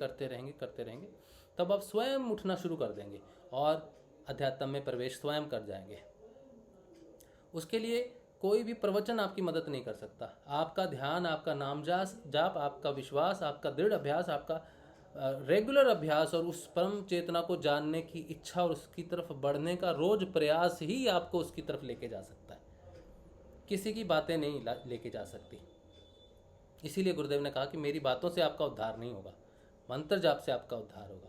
B: तब आप स्वयं उठना शुरू कर देंगे और अध्यात्म में प्रवेश स्वयं कर जाएंगे। उसके लिए कोई भी प्रवचन आपकी मदद नहीं कर सकता। आपका ध्यान, आपका नाम जाप, आपका विश्वास, आपका दृढ़ अभ्यास, आपका रेगुलर अभ्यास और उस परम चेतना को जानने की इच्छा और उसकी तरफ बढ़ने का रोज प्रयास ही आपको उसकी तरफ लेके जा सकता है। किसी की बातें नहीं लेके जा सकती। इसीलिए गुरुदेव ने कहा कि मेरी बातों से आपका उद्धार नहीं होगा, मंत्र जाप से आपका उद्धार होगा,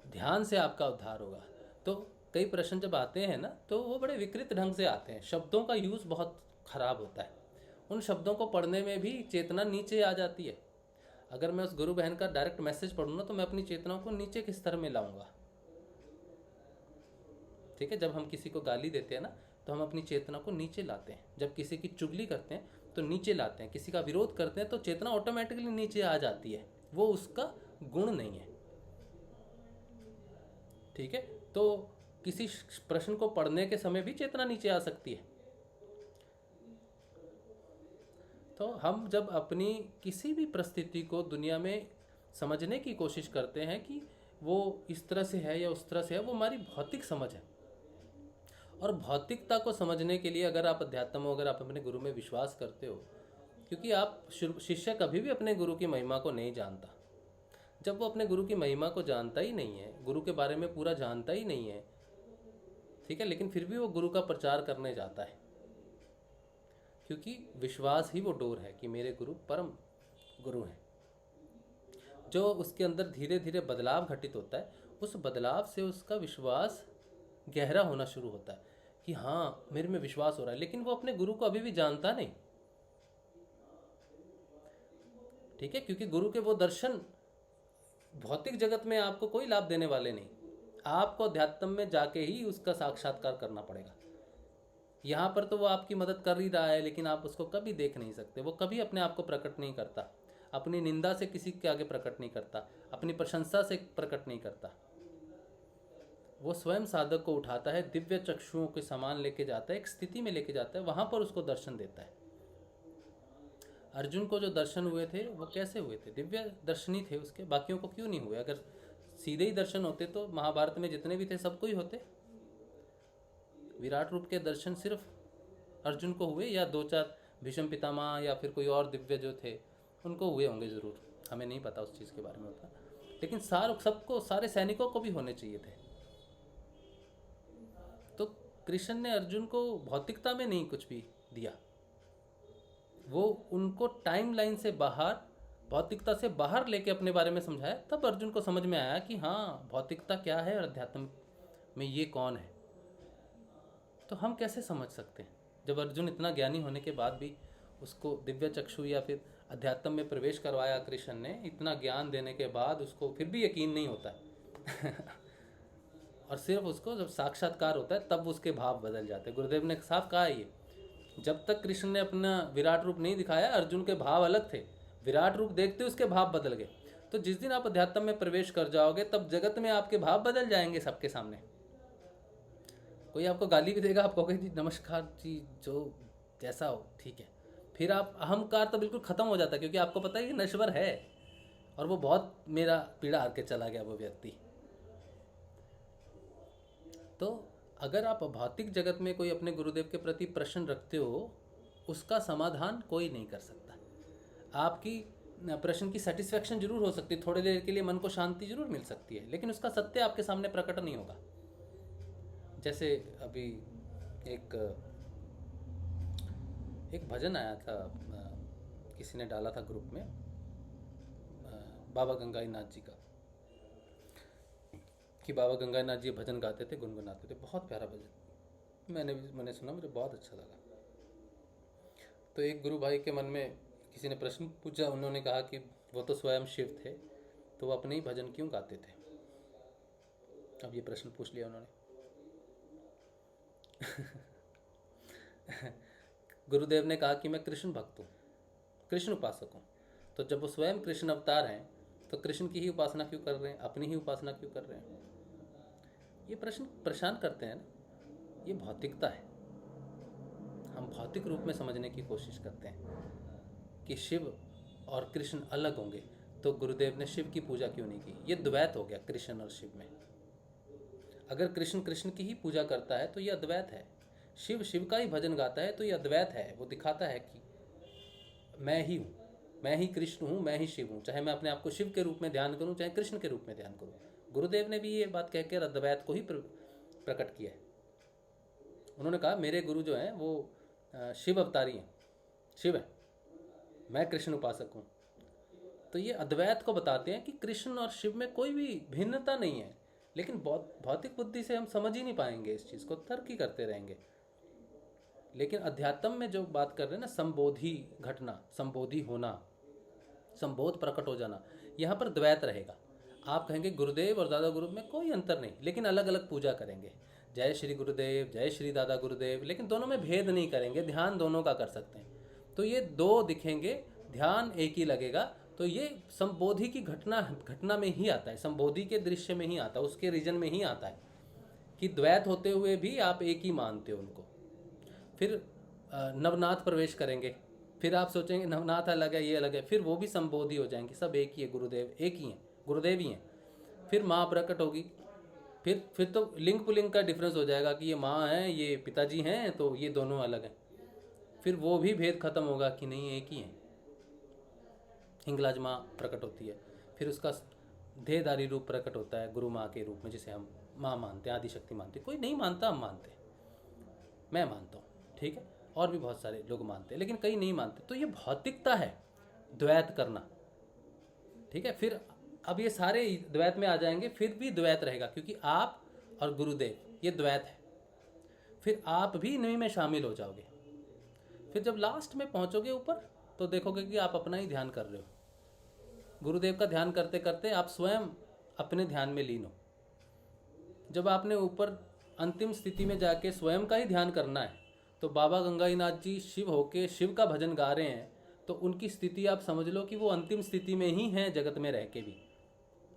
B: ध्यान से आपका उद्धार होगा। तो कई प्रश्न जब आते हैं ना तो वो बड़े विकृत ढंग से आते हैं, शब्दों का यूज़ बहुत खराब होता है। उन शब्दों को पढ़ने में भी चेतना नीचे आ जाती है। अगर मैं उस गुरु बहन का डायरेक्ट मैसेज पढ़ूँ ना तो मैं अपनी चेतना को नीचे किस तरह में लाऊंगा। ठीक है, जब हम किसी को गाली देते हैं ना तो हम अपनी चेतना को नीचे लाते हैं, जब किसी की चुगली करते हैं तो नीचे लाते हैं, किसी का विरोध करते हैं तो चेतना ऑटोमेटिकली नीचे आ जाती है, वो उसका गुण नहीं है। ठीक है, तो किसी प्रश्न को पढ़ने के समय भी चेतना नीचे आ सकती है। तो हम जब अपनी किसी भी परिस्थिति को दुनिया में समझने की कोशिश करते हैं कि वो इस तरह से है या उस तरह से है, वो हमारी भौतिक समझ है। और भौतिकता को समझने के लिए अगर आप अध्यात्म हो, अगर आप अपने गुरु में विश्वास करते हो, क्योंकि आप शिष्य कभी भी अपने गुरु की महिमा को नहीं जानता। जब वो अपने गुरु की महिमा को जानता ही नहीं है, गुरु के बारे में पूरा जानता ही नहीं है, ठीक है, लेकिन फिर भी वो गुरु का प्रचार करने जाता है, क्योंकि विश्वास ही वो डोर है कि मेरे गुरु परम गुरु हैं। जो उसके अंदर धीरे धीरे बदलाव घटित होता है, उस बदलाव से उसका विश्वास गहरा होना शुरू होता है कि हाँ मेरे में विश्वास हो रहा है, लेकिन वो अपने गुरु को अभी भी जानता नहीं। ठीक है, क्योंकि गुरु के वो दर्शन भौतिक जगत में आपको कोई लाभ देने वाले नहीं, आपको अध्यात्म में जाके ही उसका साक्षात्कार करना पड़ेगा। यहाँ पर तो वो आपकी मदद कर ही रहा है, लेकिन आप उसको कभी देख नहीं सकते। वो कभी अपने आप को प्रकट नहीं करता, अपनी निंदा से किसी के आगे प्रकट नहीं करता, अपनी प्रशंसा से प्रकट नहीं करता। वो स्वयं साधक को उठाता है, दिव्य चक्षुओं के समान लेके जाता है, एक स्थिति में लेके जाता है, वहाँ पर उसको दर्शन देता है। अर्जुन को जो दर्शन हुए थे वो कैसे हुए थे? दिव्य दर्शनी थे उसके, बाकियों को क्यों नहीं हुए? अगर सीधे ही दर्शन होते तो महाभारत में जितने भी थे सबको ही होते। विराट रूप के दर्शन सिर्फ अर्जुन को हुए, या दो चार भीष्म पितामह या फिर कोई और दिव्य जो थे उनको हुए होंगे ज़रूर, हमें नहीं पता उस चीज़ के बारे में होता। लेकिन सबको, सारे सैनिकों को भी होने चाहिए थे। तो कृष्ण ने अर्जुन को भौतिकता में नहीं कुछ भी दिया, वो उनको टाइम लाइन से बाहर, भौतिकता से बाहर लेके अपने बारे में समझाया। तब अर्जुन को समझ में आया कि हाँ भौतिकता क्या है और अध्यात्म में ये कौन है। तो हम कैसे समझ सकते हैं जब अर्जुन इतना ज्ञानी होने के बाद भी उसको दिव्य चक्षु या फिर अध्यात्म में प्रवेश करवाया कृष्ण ने, इतना ज्ञान देने के बाद उसको फिर भी यकीन नहीं होता है और सिर्फ उसको जब साक्षात्कार होता है तब उसके भाव बदल जाते हैं। गुरुदेव ने साफ कहा है ये, जब तक कृष्ण ने अपना विराट रूप नहीं दिखाया अर्जुन के भाव अलग थे, विराट रूप देखते उसके भाव बदल गए। तो जिस दिन आप अध्यात्म में प्रवेश कर जाओगे तब जगत में आपके भाव बदल जाएंगे सबके सामने। कोई आपको गाली भी देगा, आप कहोगे जी नमस्कार जी, जो जैसा हो ठीक है। फिर आप अहंकार तो बिल्कुल ख़त्म हो जाता है, क्योंकि आपको पता है कि नश्वर है और वो बहुत मेरा पीड़ा हार के चला गया वो व्यक्ति। तो अगर आप भौतिक जगत में कोई अपने गुरुदेव के प्रति प्रश्न रखते हो, उसका समाधान कोई नहीं कर सकता। आपकी प्रश्न की सेटिस्फेक्शन जरूर हो सकती है, थोड़ी देर के लिए मन को शांति जरूर मिल सकती है, लेकिन उसका सत्य आपके सामने प्रकट नहीं होगा। जैसे अभी एक भजन आया था, किसी ने डाला था ग्रुप में, बाबा गंगाईनाथ जी का, कि बाबा गंगाईनाथ जी भजन गाते थे, गुनगुनाते थे, बहुत प्यारा भजन। मैंने सुना, मुझे बहुत अच्छा लगा। तो एक गुरु भाई के मन में किसी ने प्रश्न पूछा, उन्होंने कहा कि वो तो स्वयं शिव थे, तो वो अपने ही भजन क्यों गाते थे? अब ये प्रश्न पूछ लिया उन्होंने। गुरुदेव ने कहा कि मैं कृष्ण भक्त हूँ, कृष्ण उपासक हूँ। तो जब वो स्वयं कृष्ण अवतार हैं, तो कृष्ण की ही उपासना क्यों कर रहे हैं, अपनी ही उपासना क्यों कर रहे हैं? ये प्रश्न परेशान करते हैं ना। ये भौतिकता है। हम भौतिक रूप में समझने की कोशिश करते हैं कि शिव और कृष्ण अलग होंगे, तो गुरुदेव ने शिव की पूजा क्यों नहीं की? ये द्वैत हो गया कृष्ण और शिव में। अगर कृष्ण कृष्ण की ही पूजा करता है तो ये अद्वैत है। शिव शिव का ही भजन गाता है तो ये अद्वैत है। वो दिखाता है कि मैं ही हूँ, मैं ही कृष्ण हूँ, मैं ही शिव हूँ। चाहे मैं अपने आप को शिव के रूप में ध्यान करूँ, चाहे कृष्ण के रूप में ध्यान करूँ। गुरुदेव ने भी ये बात कहकर अद्वैत को ही प्रकट किया है। उन्होंने कहा मेरे गुरु जो हैं वो शिव अवतारी हैं, शिव है, मैं कृष्ण उपासक हूँ। तो ये अद्वैत को बताते हैं कि कृष्ण और शिव में कोई भी भिन्नता नहीं है। लेकिन भौतिक बुद्धि से हम समझ ही नहीं पाएंगे इस चीज़ को, तर्क ही करते रहेंगे। लेकिन अध्यात्म में जो बात कर रहे हैं ना, संबोधि घटना, संबोधि होना, संबोध प्रकट हो जाना, यहाँ पर द्वैत रहेगा। आप कहेंगे गुरुदेव और दादा गुरु में कोई अंतर नहीं, लेकिन अलग अलग पूजा करेंगे। जय श्री गुरुदेव, जय श्री दादा गुरुदेव, लेकिन दोनों में भेद नहीं करेंगे, ध्यान दोनों का कर सकते हैं। तो ये दो दिखेंगे, ध्यान एक ही लगेगा। तो ये संबोधि की घटना में ही आता है, संबोधि के दृश्य में ही आता है, उसके रीजन में ही आता है कि द्वैत होते हुए भी आप एक ही मानते हो उनको। फिर नवनाथ प्रवेश करेंगे, फिर आप सोचेंगे नवनाथ अलग है, ये अलग है, फिर वो भी संबोधि हो जाएंगे, सब एक ही है, गुरुदेव एक ही हैं, गुरुदेव ही हैं। फिर माँ प्रकट होगी, फिर तो लिंग पुलिंग का डिफरेंस हो जाएगा कि ये माँ है, ये पिताजी हैं, तो ये दोनों अलग हैं। फिर वो भी भेद खत्म होगा कि नहीं एक ही हैं। हिंगलाज माँ प्रकट होती है, फिर उसका देहधारी रूप प्रकट होता है गुरु माँ के रूप में, जिसे हम माँ मानते हैं, आदिशक्ति मानते हैं। कोई नहीं मानता, हम मानते हैं, मैं मानता हूँ, ठीक है, और भी बहुत सारे लोग मानते हैं, लेकिन कई नहीं मानते। तो ये भौतिकता है, द्वैत करना, ठीक है। फिर अब ये सारे द्वैत में आ जाएंगे, फिर भी द्वैत रहेगा, क्योंकि आप और गुरुदेव ये द्वैत है। फिर आप भी इन्हीं में शामिल हो जाओगे। फिर जब लास्ट में पहुंचोगे ऊपर, तो देखोगे कि आप अपना ही ध्यान कर रहे हो। गुरुदेव का ध्यान करते करते आप स्वयं अपने ध्यान में लीन हो। जब आपने ऊपर अंतिम स्थिति में जाके स्वयं का ही ध्यान करना है, तो बाबा गंगाईनाथ जी शिव होके शिव का भजन गा रहे हैं, तो उनकी स्थिति आप समझ लो कि वो अंतिम स्थिति में ही है, जगत में रह के भी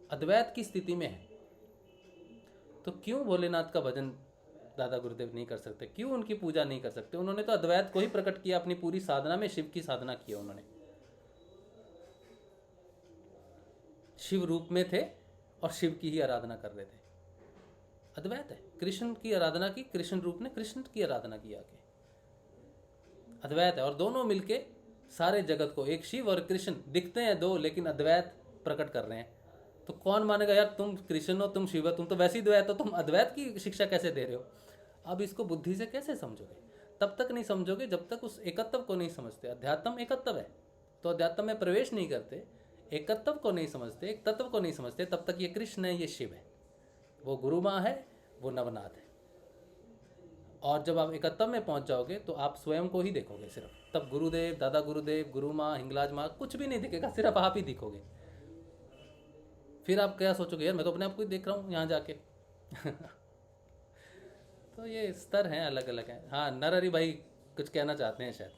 B: अद्वैत की स्थिति में है। तो क्यों भोलेनाथ का भजन दादा गुरुदेव नहीं कर सकते? क्यों उनकी पूजा नहीं कर सकते? उन्होंने तो अद्वैत को ही प्रकट किया अपनी पूरी साधना में, शिव की साधना की उन्होंने। शिव रूप में थे और शिव की ही आराधना कर रहे थे। अद्वैत है। कृष्ण की आराधना की, कृष्ण रूप ने कृष्ण की आराधना की आके। अद्वैत है, और दोनों मिलके सारे जगत को, एक शिव और कृष्ण दिखते हैं दो, लेकिन अद्वैत प्रकट कर रहे हैं। तो कौन मानेगा यार तुम कृष्ण हो, तुम शिव हो, तुम तो वैसे ही द्वैत हो, तुम अद्वैत की शिक्षा कैसे दे रहे हो? अब इसको बुद्धि से कैसे समझोगे? तब तक नहीं समझोगे जब तक उस एकत्व को नहीं समझते। अध्यात्म एकत्व है, तो अध्यात्म में प्रवेश नहीं करते, एकत्व को नहीं समझते, एक तत्व को नहीं समझते, तब तक ये कृष्ण है, ये शिव है, वो गुरु माँ है, वो नवनाथ है। और जब आप एकत्व में पहुंच जाओगे तो आप स्वयं को ही देखोगे सिर्फ। तब गुरुदेव, दादा गुरुदेव, गुरु माँ, हिंगलाज माँ कुछ भी नहीं दिखेगा, सिर्फ आप ही दिखोगे। फिर आप क्या सोचोगे, यार मैं तो अपने आप को ही देख रहा हूँ यहाँ जाके। तो ये स्तर हैं, अलग अलग हैं। हाँ, नरहरि भाई कुछ कहना चाहते हैं शायद।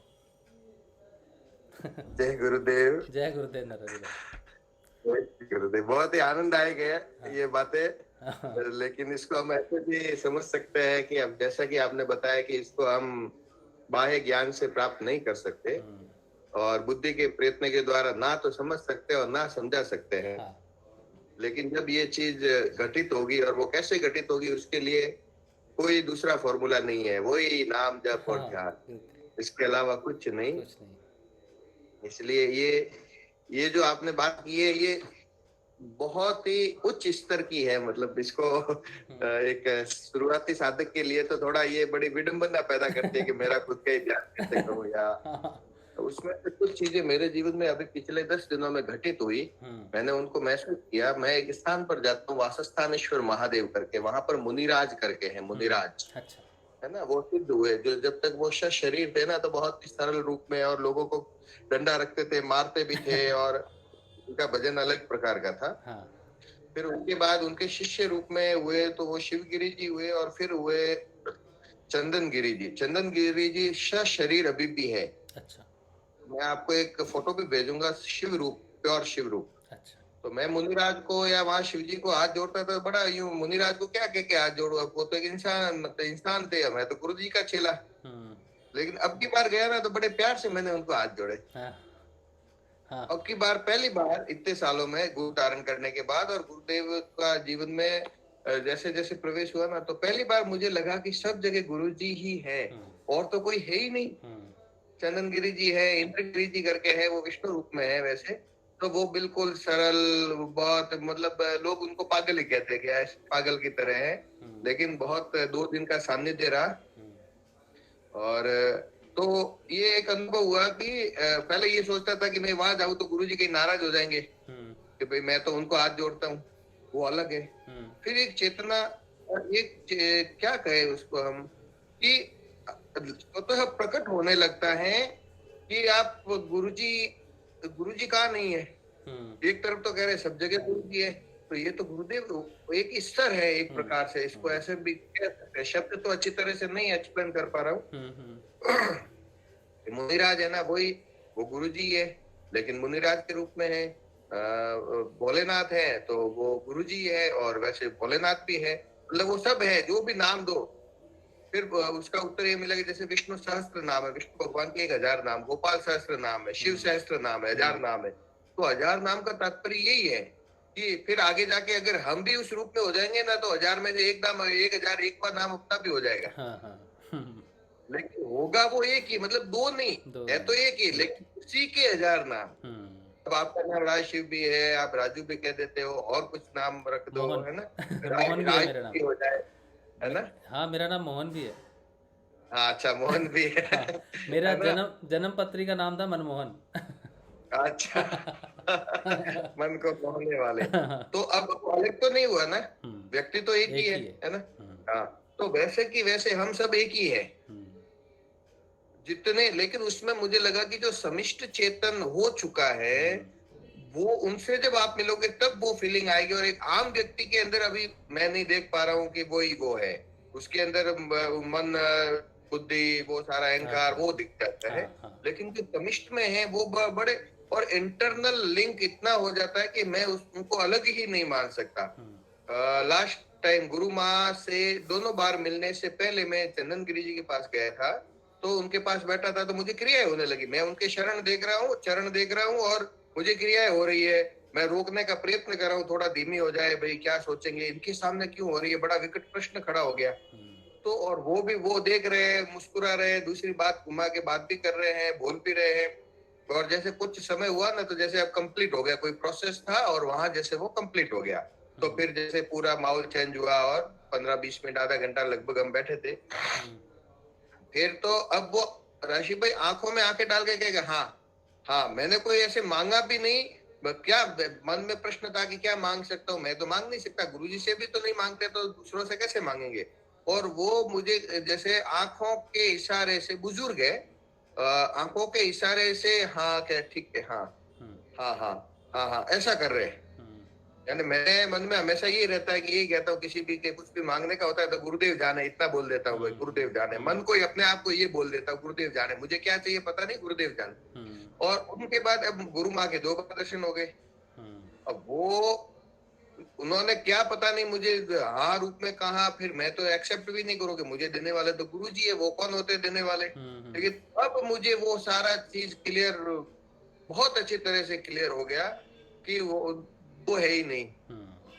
F: जय गुरुदेव।
B: जय गुरुदेव नरहरि भाई।
F: गुरुदेव, बहुत ही आनंददायक है ये बातें। लेकिन इसको हम ऐसे भी समझ सकते हैं कि अब जैसा कि आपने बताया कि इसको हम बाह्य ज्ञान से प्राप्त नहीं कर सकते, और बुद्धि के प्रयत्न के द्वारा ना तो समझ सकते और ना समझा सकते हैं।
B: हाँ।
F: लेकिन जब ये चीज घटित होगी, और वो कैसे घटित होगी, उसके लिए कोई दूसरा फॉर्मूला नहीं है, वही नाम जप और ध्यान। इसके अलावा कुछ नहीं।
B: कुछ नहीं।
F: इसलिए ये जो आपने बात की है, ये बहुत ही उच्च स्तर की है। मतलब इसको एक शुरुआती साधक के लिए तो थोड़ा ये बड़ी विडंबना पैदा करती है कि मेरा खुद का ही ध्यान कैसे करूं, या उसमें से कुछ चीजें मेरे जीवन में अभी पिछले 10 दिनों में घटित हुई। मैंने उनको महसूस किया। मैं एक स्थान पर जाता हूँ, वासस्थानेश्वर महादेव करके, वहां पर मुनिराज करके है, मुनिराज
B: अच्छा।
F: है ना, वो सिद्ध हुए। जो जब तक वो शरीर थे ना, तो बहुत ही सरल रूप में, और लोगों को डंडा रखते थे, मारते भी थे, और उनका भजन अलग प्रकार का था।
B: हाँ।
F: फिर उनके बाद उनके शिष्य रूप में हुए तो वो शिवगिरी जी हुए, और फिर हुए चंदन गिरी जी। चंदन गिरी जी शरीर अभी भी है।
B: अच्छा।
F: मैं आपको एक फोटो भी भेजूंगा, शिव रूप, प्योर शिव रूप।
B: अच्छा।
F: तो मैं मुनिराज को या वहां शिव जी को हाथ जोड़ता था, बड़ा यूं, मुनिराज को क्या कह के हाथ जोड़ू, अब वो तो एक इंसान, मतलब इंसान थे, मैं तो गुरु जी का चेला। लेकिन अब की बार गया ना, तो बड़े प्यार से मैंने उनको हाथ जोड़े।
B: हाँ। हाँ।
F: अब की बार, पहली बार इतने सालों में गुरु धारण करने के बाद, और गुरुदेव का जीवन में जैसे जैसे प्रवेश हुआ ना, तो पहली बार मुझे लगा कि सब जगह गुरु जी ही है, और तो कोई है ही नहीं। चंदन गिरी जी है, इंद्र गिरी जी करके है, वो विष्णु रूप में है वैसे। तो वो बिल्कुल सरल, बहुत, मतलब लोग उनको पागल ही कहते हैं, क्या पागल की तरह है। लेकिन बहुत 2 दिन का सानिध्य रहा, और तो ये एक अनुभव हुआ कि पहले ये सोचता था कि मैं वहां जाऊं तो गुरुजी कहीं नाराज हो जाएंगे कि भाई मैं तो उनको हाथ जोड़ता हूँ, वो अलग है। फिर एक चेतना, और एक क्या कहे उसको हम, कि स्वतः प्रकट होने लगता है कि आप गुरुजी कहाँ नहीं है। एक तरफ तो कह रहे सब जगह गुरुजी है, तो ये तो गुरुदेव एक स्तर है एक प्रकार से, इसको ऐसे भी कह सकते हैं। शब्द तो अच्छी तरह से नहीं एक्सप्लेन कर पा रहा हूँ। मुनिराज है ना, वो गुरुजी है, लेकिन मुनिराज के रूप में है। भोलेनाथ है तो वो गुरुजी है, और वैसे भोलेनाथ भी है, मतलब वो सब है, जो भी नाम दो। फिर उसका उत्तर ये मिलेगा, जैसे विष्णु सहस्त्र नाम है, विष्णु भगवान के 1000 नाम, गोपाल सहस्त्र नाम है, शिव सहस्त्र नाम है, 1000 नाम है। तो 1000 नाम का तात्पर्य यही है कि फिर आगे जाके अगर हम भी उस रूप में हो जाएंगे ना, तो 1000 में से एक नाम, 1000 एक बार नाम अपना भी हो जाएगा। लेकिन होगा वो एक ही, मतलब दो नहीं है, तो एक ही, लेकिन उसी के 1000 नाम। अब आपका नाम राज शिव भी है, आप राजू भी कह देते हो, और कुछ नाम रख दो, है ना,
B: मोहन भी है मेरा नाम,
F: भी हो जाए, है ना।
B: हाँ, मेरा नाम मोहन भी है।
F: हाँ, अच्छा, मोहन भी है।
B: हाँ, मेरा जन्म पत्री का नाम था मनमोहन।
F: अच्छा। मन को मोहने वाले। तो अब अलग तो नहीं हुआ ना, व्यक्ति तो एक ही है ना। हाँ, तो वैसे की वैसे हम सब एक ही है जितने, लेकिन उसमें मुझे लगा कि जो समिष्ट चेतन हो चुका है, वो उनसे जब आप मिलोगे तब वो फीलिंग आएगी। और एक आम व्यक्ति के अंदर अभी मैं नहीं देख पा रहा हूँ कि वो ईगो है, उसके अंदर मन, बुद्धि, वो सारा अहंकार वो दिख जाता है। लेकिन जो समिष्ट में है वो बड़े, और इंटरनल लिंक इतना हो जाता है कि मैं उनको अलग ही नहीं मान सकता। लास्ट टाइम गुरु माँ से दोनों बार मिलने से पहले मैं चंदन गिरी जी के पास गया था, तो उनके पास बैठा था, तो मुझे क्रियाएं होने लगी। मैं उनके चरण देख रहा हूँ, और मुझे क्रियाएं हो रही है। मैं रोकने का प्रयत्न कर रहा हूँ, थोड़ा धीमी हो जाए, भाई क्या सोचेंगे, इनके सामने क्यों हो रही है, बड़ा विकट प्रश्न खड़ा हो गया। तो और वो भी वो देख रहे हैं, मुस्कुरा रहे हैं, दूसरी बात घुमा के बात भी कर रहे हैं, बोल भी रहे हैं। और जैसे कुछ समय हुआ ना, तो जैसे अब कंप्लीट हो गया, कोई प्रोसेस था और वहां जैसे वो कंप्लीट हो गया। तो फिर जैसे पूरा माहौल चेंज हुआ, और 15-20 मिनट, आधा घंटा लगभग हम बैठे थे। फिर तो अब वो राशि भाई आंखों में आंखें डाल के कहेगा, हाँ, मैंने कोई ऐसे मांगा भी नहीं। क्या मन में प्रश्न था कि क्या मांग सकता हूँ, मैं तो मांग नहीं सकता, गुरुजी से भी तो नहीं मांगते, तो दूसरों से कैसे मांगेंगे। और वो मुझे जैसे आंखों के इशारे से, बुजुर्ग है, आंखों के इशारे से हाँ क्या ठीक है, हाँ, ऐसा कर रहे हैं। यानी मेरे मन में हमेशा ये रहता है कि यही कहता हूँ, किसी भी के कुछ भी मांगने का होता है तो गुरुदेव जाने, इतना बोल देता हूँ, गुरुदेव जाने। मन को अपने आप को ये बोल देता हूँ, गुरुदेव जाने, मुझे क्या चाहिए पता नहीं, गुरुदेव जाने। और उनके बाद अब गुरु माँ के 2 बार दर्शन हो गए। अब वो उन्होंने क्या पता नहीं मुझे हाँ रूप में कहा, फिर मैं तो एक्सेप्ट भी नहीं करूँ कि मुझे देने वाले तो गुरु जी है, वो कौन होते देने वाले। लेकिन अब मुझे वो सारा चीज क्लियर, बहुत अच्छी तरह से क्लियर हो गया कि वो है ही नहीं।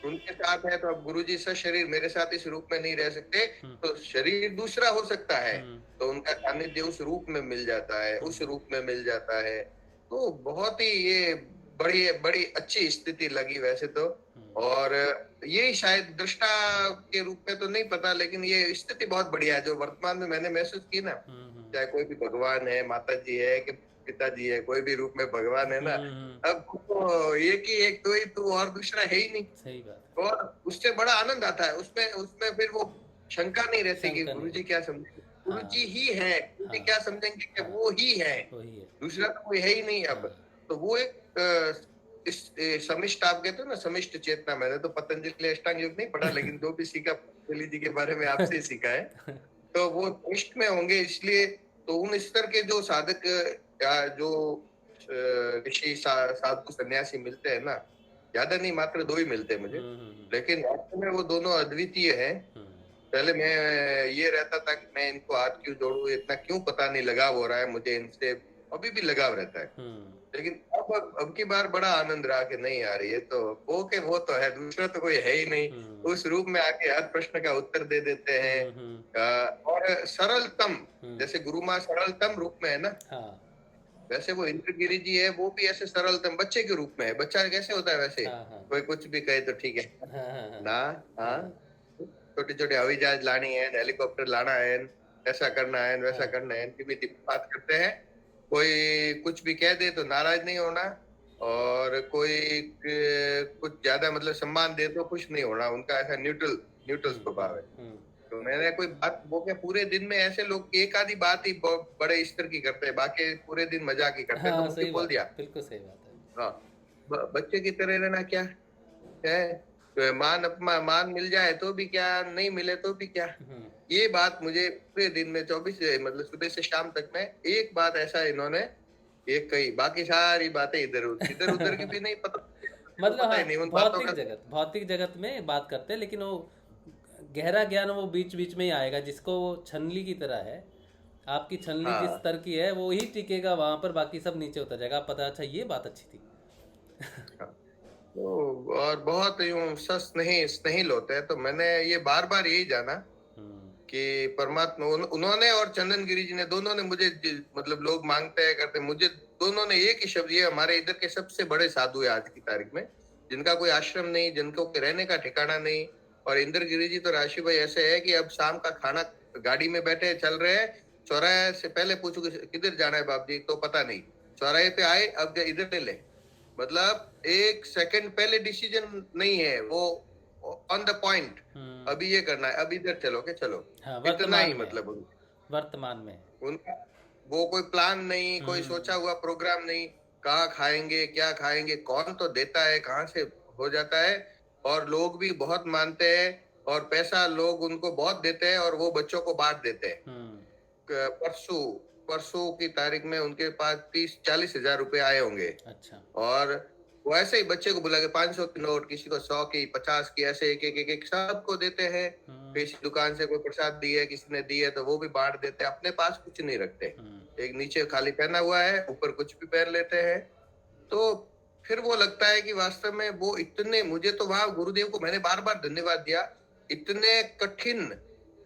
F: उनके साथ है तो अब गुरुजी सशरीर मेरे साथ इस रूप में नहीं रह सकते, तो शरीर दूसरा हो सकता है, तो उनका सानिध्य उस रूप में मिल जाता है, उस रूप में मिल जाता है। तो बहुत ही ये बड़ी बड़ी अच्छी स्थिति लगी वैसे तो। और ये शायद दृष्टा के रूप में तो नहीं पता, लेकिन ये स्थिति बहुत बढ़िया है जो वर्तमान में मैंने महसूस की ना। चाहे कोई भी भगवान है, माता जी है कि पिताजी है, कोई भी रूप में भगवान है ना, अब तो एक ही एक तो ही तो और दूसरा है ही नहीं।
B: सही बात
F: और उससे बड़ा आनंद आता है उसमें उसमें फिर वो शंका नहीं रहती कि
B: शंका नहीं
F: गुरुजी क्या समझेंगे, गुरुजी ही है, गुरुजी
B: हाँ।
F: क्या समझेंगे कि वो ही है,
B: वही है।
F: दूसरा तो कोई है ही नहीं अब। तो वो एक समिष्ट, आप कहते हो ना समिष्ट चेतना, मैंने तो पतंजलि अष्टांग योग नहीं पढ़ा, लेकिन जो भी सीखा पतंजलि जी के बारे में आपसे ही सीखा है। तो वो समिष्ट में होंगे, इसलिए तो उन स्तर के जो साधक या जो ऋषि साधु सन्यासी मिलते हैं ना, ज्यादा नहीं, मात्र 2 ही मिलते हैं मुझे, लेकिन वास्तव में वो दोनों अद्वितीय हैं। पहले मैं ये रहता था कि मैं इनको हाथ क्यों जोड़ूं, इतना क्यों पता नहीं लगाव हो रहा है मुझे इनसे, अभी भी लगाव रहता है, लेकिन अब की बार बड़ा आनंद रहा कि नहीं यार ये तो वो तो है, दूसरा तो कोई है ही नहीं, उस रूप में आके हर प्रश्न का उत्तर दे देते हैं। और सरलतम, जैसे गुरु माँ सरलतम रूप में है ना,
B: हाँ
F: वैसे वो इंद्रगिरी जी है, वो भी ऐसे सरलतम बच्चे के रूप में है। बच्चा कैसे होता है वैसे, कोई कुछ भी कहे तो ठीक है ना, हाँ छोटे छोटे हवाई जहाज लानी है, हेलीकॉप्टर लाना है, ऐसा करना है, वैसा करना है, इनकी भी बात करते हैं। कोई कुछ भी कह दे तो नाराज नहीं होना, और कोई कुछ ज्यादा मतलब सम्मान दे तो खुश नहीं होना, उनका ऐसा न्यूट्रल स्वभाव है। तो मैंने कोई बात वो क्या, पूरे दिन में ऐसे लोग एक आधी बात ही बड़े स्तर की करते हैं, बाकी पूरे दिन मजाक ही करते हैं, तो मुझे बोल दिया
B: बिल्कुल सही बात है।
F: हाँ, बच्चे की तरह रहना क्या है, तो मान मिल जाए तो भी क्या, नहीं मिले तो भी क्या। ये बात मुझे पूरे दिन में 24 मतलब सुबह से शाम तक में एक बात ऐसा इन्होंने एक कही, बाकी सारी बातें इधर उधर की भी नहीं पता
B: मतलब
F: पता ही
B: हाँ,
F: नहीं उन बातों का।
B: भौतिक जगत में बात करते हैं, लेकिन वो गहरा ज्ञान वो बीच बीच में ही आएगा, जिसको वो छनली की तरह है, आपकी छनली जिस स्तर की है वो ही टिकेगा वहां पर, बाकी सब नीचे उतर जाएगा। आप पता, अच्छा ये बात अच्छी थी।
F: तो और बहुत यूं स्नेहिल होते हैं। तो मैंने ये बार बार यही जाना कि परमात्मा उन्होंने और चंदन गिरी जी ने, दोनों ने मुझे, मतलब लोग मांगते हैं करते, मुझे दोनों ने एक ही शब्द, ये हमारे इधर के सबसे बड़े साधु है आज की तारीख में, जिनका कोई आश्रम नहीं, जिनको रहने का ठिकाना नहीं। और इंद्र गिरी जी तो राशि भाई ऐसे है कि अब शाम का खाना गाड़ी में बैठे चल रहे हैं, चौराहे से पहले पूछो किधर जाना है बाप जी, तो पता नहीं, चौराहे पे आए अब इधर ले ले, मतलब एक सेकंड पहले डिसीजन नहीं है, वो ऑन द पॉइंट, अभी ये करना है, अब इधर चलो के चलो,
B: हाँ,
F: इतना ही मतलब
B: वर्तमान में
F: उनका वो कोई प्लान नहीं, कोई सोचा हुआ प्रोग्राम नहीं, कहाँ खाएंगे क्या खाएंगे, कौन तो देता है, कहाँ से हो जाता है। और लोग भी बहुत मानते हैं, और पैसा लोग उनको बहुत देते हैं, और वो बच्चों को बांट देते हैं। परसों की तारीख में उनके पास 30-40 हजार रुपए आए होंगे।
B: अच्छा।
F: और वो ऐसे ही बच्चे को बुला के 500 की नोट, किसी को 100 की, 50 की, ऐसे एक सबको देते हैं। किसी दुकान से कोई प्रसाद दी है, किसी ने दी है तो वो भी बांट देते हैं, अपने पास कुछ नहीं रखते। एक नीचे खाली पहना हुआ है, ऊपर कुछ भी पहन लेते हैं। तो फिर वो लगता है कि वास्तव में वो इतने, मुझे तो वहां गुरुदेव को मैंने बार बार धन्यवाद दिया, इतने कठिन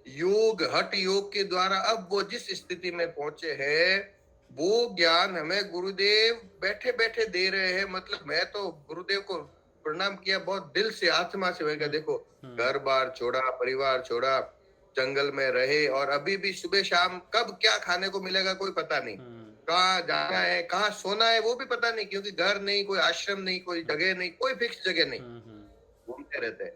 F: योग, हठ योग के द्वारा अब वो जिस स्थिति में पहुंचे हैं, वो ज्ञान हमें गुरुदेव बैठे बैठे दे रहे हैं। मतलब मैं तो गुरुदेव को प्रणाम किया बहुत दिल से, आत्मा से। मैं देखो, घर बार छोड़ा, परिवार छोड़ा, जंगल में रहे, और अभी भी सुबह शाम कब क्या खाने को मिलेगा कोई पता नहीं, कहाँ जाना है, कहाँ सोना है वो भी पता नहीं, क्योंकि घर नहीं, कोई आश्रम नहीं, कोई जगह नहीं, कोई फिक्स जगह नहीं, घूमते रहते हैं।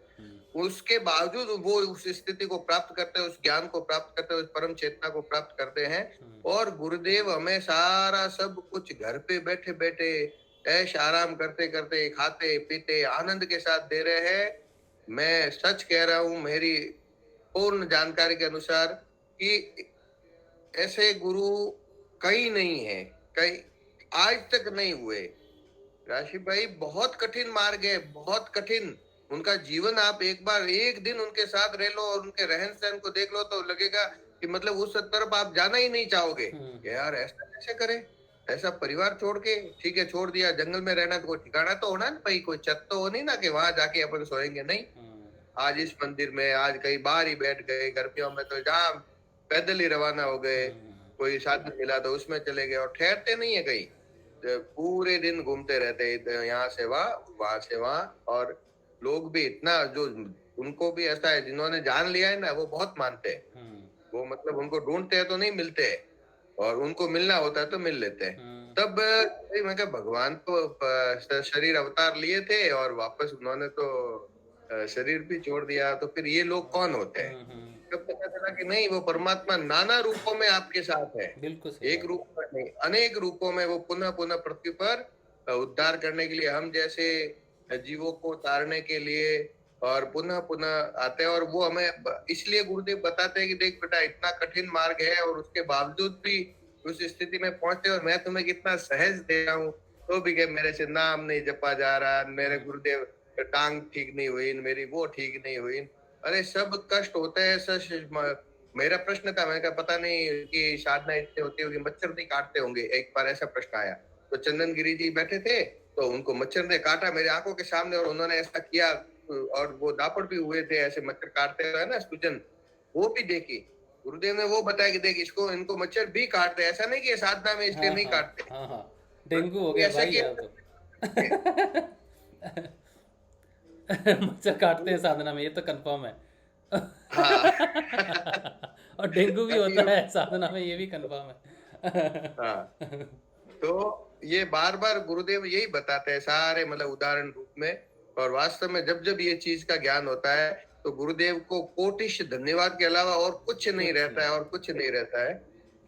F: उसके बावजूद वो उस स्थिति को प्राप्त करते हैं, उस ज्ञान को प्राप्त करते हैं, उस परम चेतना को प्राप्त करते हैं। और गुरुदेव हमें सारा सब कुछ घर पे बैठे बैठे ऐश आराम करते करते, खाते पीते आनंद के साथ दे रहे हैं। मैं सच कह रहा हूं, मेरी पूर्ण जानकारी के अनुसार, कि ऐसे गुरु कहीं नहीं है, कहीं आज तक नहीं हुए। राशि भाई बहुत कठिन मार्ग है, बहुत कठिन। उनका जीवन आप एक बार एक दिन उनके साथ रह लो और उनके रहन सहन को देख लो, तो लगेगा कि मतलब उस तरफ आप जाना ही नहीं चाहोगे, यार ऐसा कैसे करे। ऐसा परिवार छोड़ के ठीक है छोड़ दिया, जंगल में रहना तो कोई ठिकाना तो होना ना भाई, कोई छत तो हो नहीं ना कि वहां जाके अपन सोएंगे, नहीं। आज इस मंदिर में, आज कहीं बाहर ही बैठ गए, गर्मियों में तो जहाँ पैदल ही रवाना हो गए, कोई साधन मिला तो उसमें चले गए, और ठहरते नहीं है कहीं, तो पूरे दिन घूमते रहते हैं, यहाँ से वहां से वहां। और लोग भी इतना, जो उनको भी ऐसा है, जिन्होंने जान लिया है ना, वो बहुत मानते हैं। वो मतलब उनको ढूंढते हैं तो नहीं मिलते हैं, और उनको मिलना होता है तो मिल लेते हैं। तब मैं कहा भगवान तो शरीर अवतार लिए थे और वापस उन्होंने तो शरीर भी छोड़ दिया, तो फिर ये लोग कौन होते हैं? तब पता चला कि नहीं, वो परमात्मा नाना रूपों में आपके साथ है,
B: बिल्कुल सही
F: एक
B: बात।
F: रूप में नहीं, अनेक रूपों में वो पुनः पुनः पृथ्वी पर उद्धार करने के लिए, हम जैसे जीवों को तारने के लिए, और पुनः पुनः आते हैं। और वो हमें इसलिए गुरुदेव बताते हैं कि देख बेटा, इतना कठिन मार्ग है और उसके बावजूद भी उस स्थिति में पहुंचे, और मैं तुम्हें कितना सहज दे रहा हूँ, तो भी क्या मेरे से नाम नहीं जपा जा रहा, मेरे गुरुदेव टांग ठीक नहीं हुई, मेरी वो ठीक नहीं हुई। अरे सब कष्ट होते हैं सच। मेरा प्रश्न था, मैंने कहा पता नहीं कि साधना इतनी होती होगी, मच्छर नहीं काटते होंगे। एक बार ऐसा प्रश्न आया, तो चंदन गिरी जी बैठे थे, तो उनको मच्छर ने काटा मेरे आंखों के सामने, और उन्होंने ऐसा किया, और वो दापड़ भी हुए थे, ऐसे मच्छर काटते हैं ना, सूजन, वो भी देखी। गुरुदेव ने वो बताया कि देख, इसको, इनको मच्छर भी काटते हैं, ऐसा नहीं कि साधना में इसलिए नहीं काटते।
B: हाँ, डेंगू हो गया
F: ऐसा
B: भाई
F: किया
B: यार तो। मच्छर काटते हैं साधना में, ये तो कंफर्म है।
F: हाँ।
B: और डेंगू भी होता है साधना में, ये भी कंफर्म है।
F: हाँ, तो ये बार बार गुरुदेव यही बताते हैं सारे, मतलब उदाहरण रूप में। और वास्तव में जब जब ये चीज का ज्ञान होता है, तो गुरुदेव को कोटिश धन्यवाद के अलावा और कुछ नहीं रहता है, और कुछ नहीं रहता है।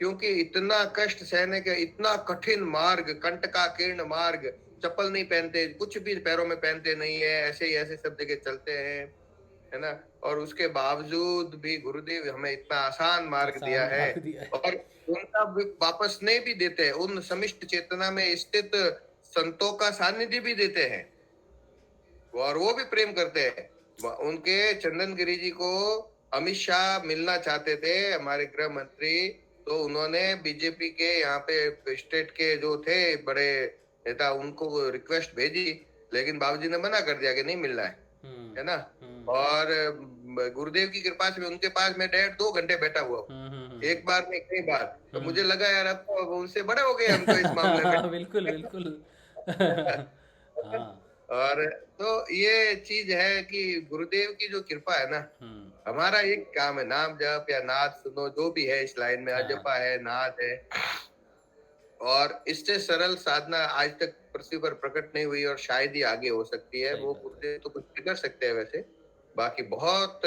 F: क्योंकि इतना कष्ट सहने के, इतना कठिन मार्ग, कंटकाकीर्ण मार्ग, चप्पल नहीं पहनते, कुछ भी पैरों में पहनते नहीं है, ऐसे ही ऐसे सब जगह चलते हैं, है ना। और उसके बावजूद भी गुरुदेव हमें इतना आसान मार्ग दिया है, और उनका वापस नहीं भी देते हैं, उन समिष्ट चेतना में स्थित संतों का सानिध्य भी देते हैं, और वो भी प्रेम करते हैं। उनके चंदन गिरी जी को अमित शाह मिलना चाहते थे, हमारे गृह मंत्री, तो उन्होंने बीजेपी के यहाँ पे स्टेट के जो थे बड़े नेता, उनको रिक्वेस्ट भेजी, लेकिन बाबूजी ने मना कर दिया कि नहीं मिलना है ना। और गुरुदेव की कृपा से उनके पास मैं 1.5-2 घंटे बैठा हुआ, एक बार नहीं कई बार। तो मुझे लगा यार, अब तो उनसे बड़े हो गए हम तो इस मामले में।
B: बिल्कुल बिल्कुल। हाँ।
F: और तो ये चीज है कि गुरुदेव की जो कृपा है ना, हमारा एक काम है, नाम जप या नाद सुनो, जो भी है इस लाइन में, अजपा है, नाद है, और इससे सरल साधना आज तक पृथ्वी पर प्रकट नहीं हुई, और शायद ही आगे हो सकती है। वो गुरुदेव तो कुछ भी कर सकते हैं वैसे, बाकी बहुत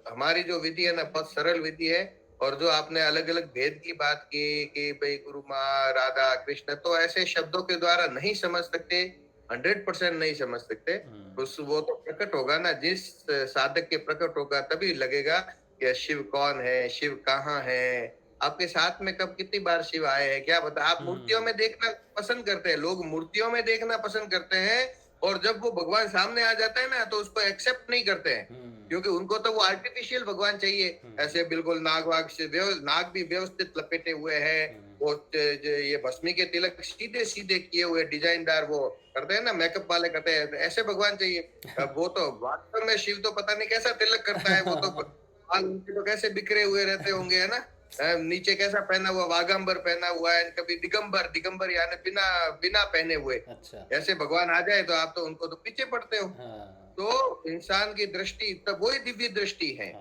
F: हमारी जो विधि है ना, बहुत सरल विधि है। और जो आपने अलग अलग भेद की बात की कि भाई गुरु माँ, राधा कृष्ण, तो ऐसे शब्दों के द्वारा नहीं समझ सकते, 100% नहीं समझ सकते। उस वो तो प्रकट होगा ना, जिस साधक के प्रकट होगा तभी लगेगा कि शिव कौन है, शिव कहाँ है, आपके साथ में कब कितनी बार शिव आए हैं, क्या बता। आप मूर्तियों में देखना पसंद करते हैं, लोग मूर्तियों में देखना पसंद करते हैं, और जब वो भगवान सामने आ जाता है ना, तो उसको एक्सेप्ट नहीं करते हैं, क्योंकि उनको तो वो आर्टिफिशियल भगवान चाहिए, ऐसे बिल्कुल नाग वाग से, नाग भी व्यवस्थित लपेटे हुए हैं, वो ये भस्मी के तिलक सीधे सीधे किए हुए डिजाइनदार, वो करते हैं ना, मेकअप वाले करते हैं, ऐसे भगवान चाहिए। अब वो तो वास्तव में शिव तो पता नहीं कैसा तिलक करता है, वो तो बाल उनके तो कैसे बिखरे हुए रहते होंगे, है ना। नीचे कैसा पहना हुआ, वागंबर पहना हुआ है, कभी दिगंबर यानी बिना बिना पहने हुए।
B: अच्छा।
F: ऐसे भगवान आ जाए तो आप तो उनको तो पीछे पड़ते हो।
B: हाँ।
F: तो इंसान की दृष्टि तब वही दिव्य दृष्टि है,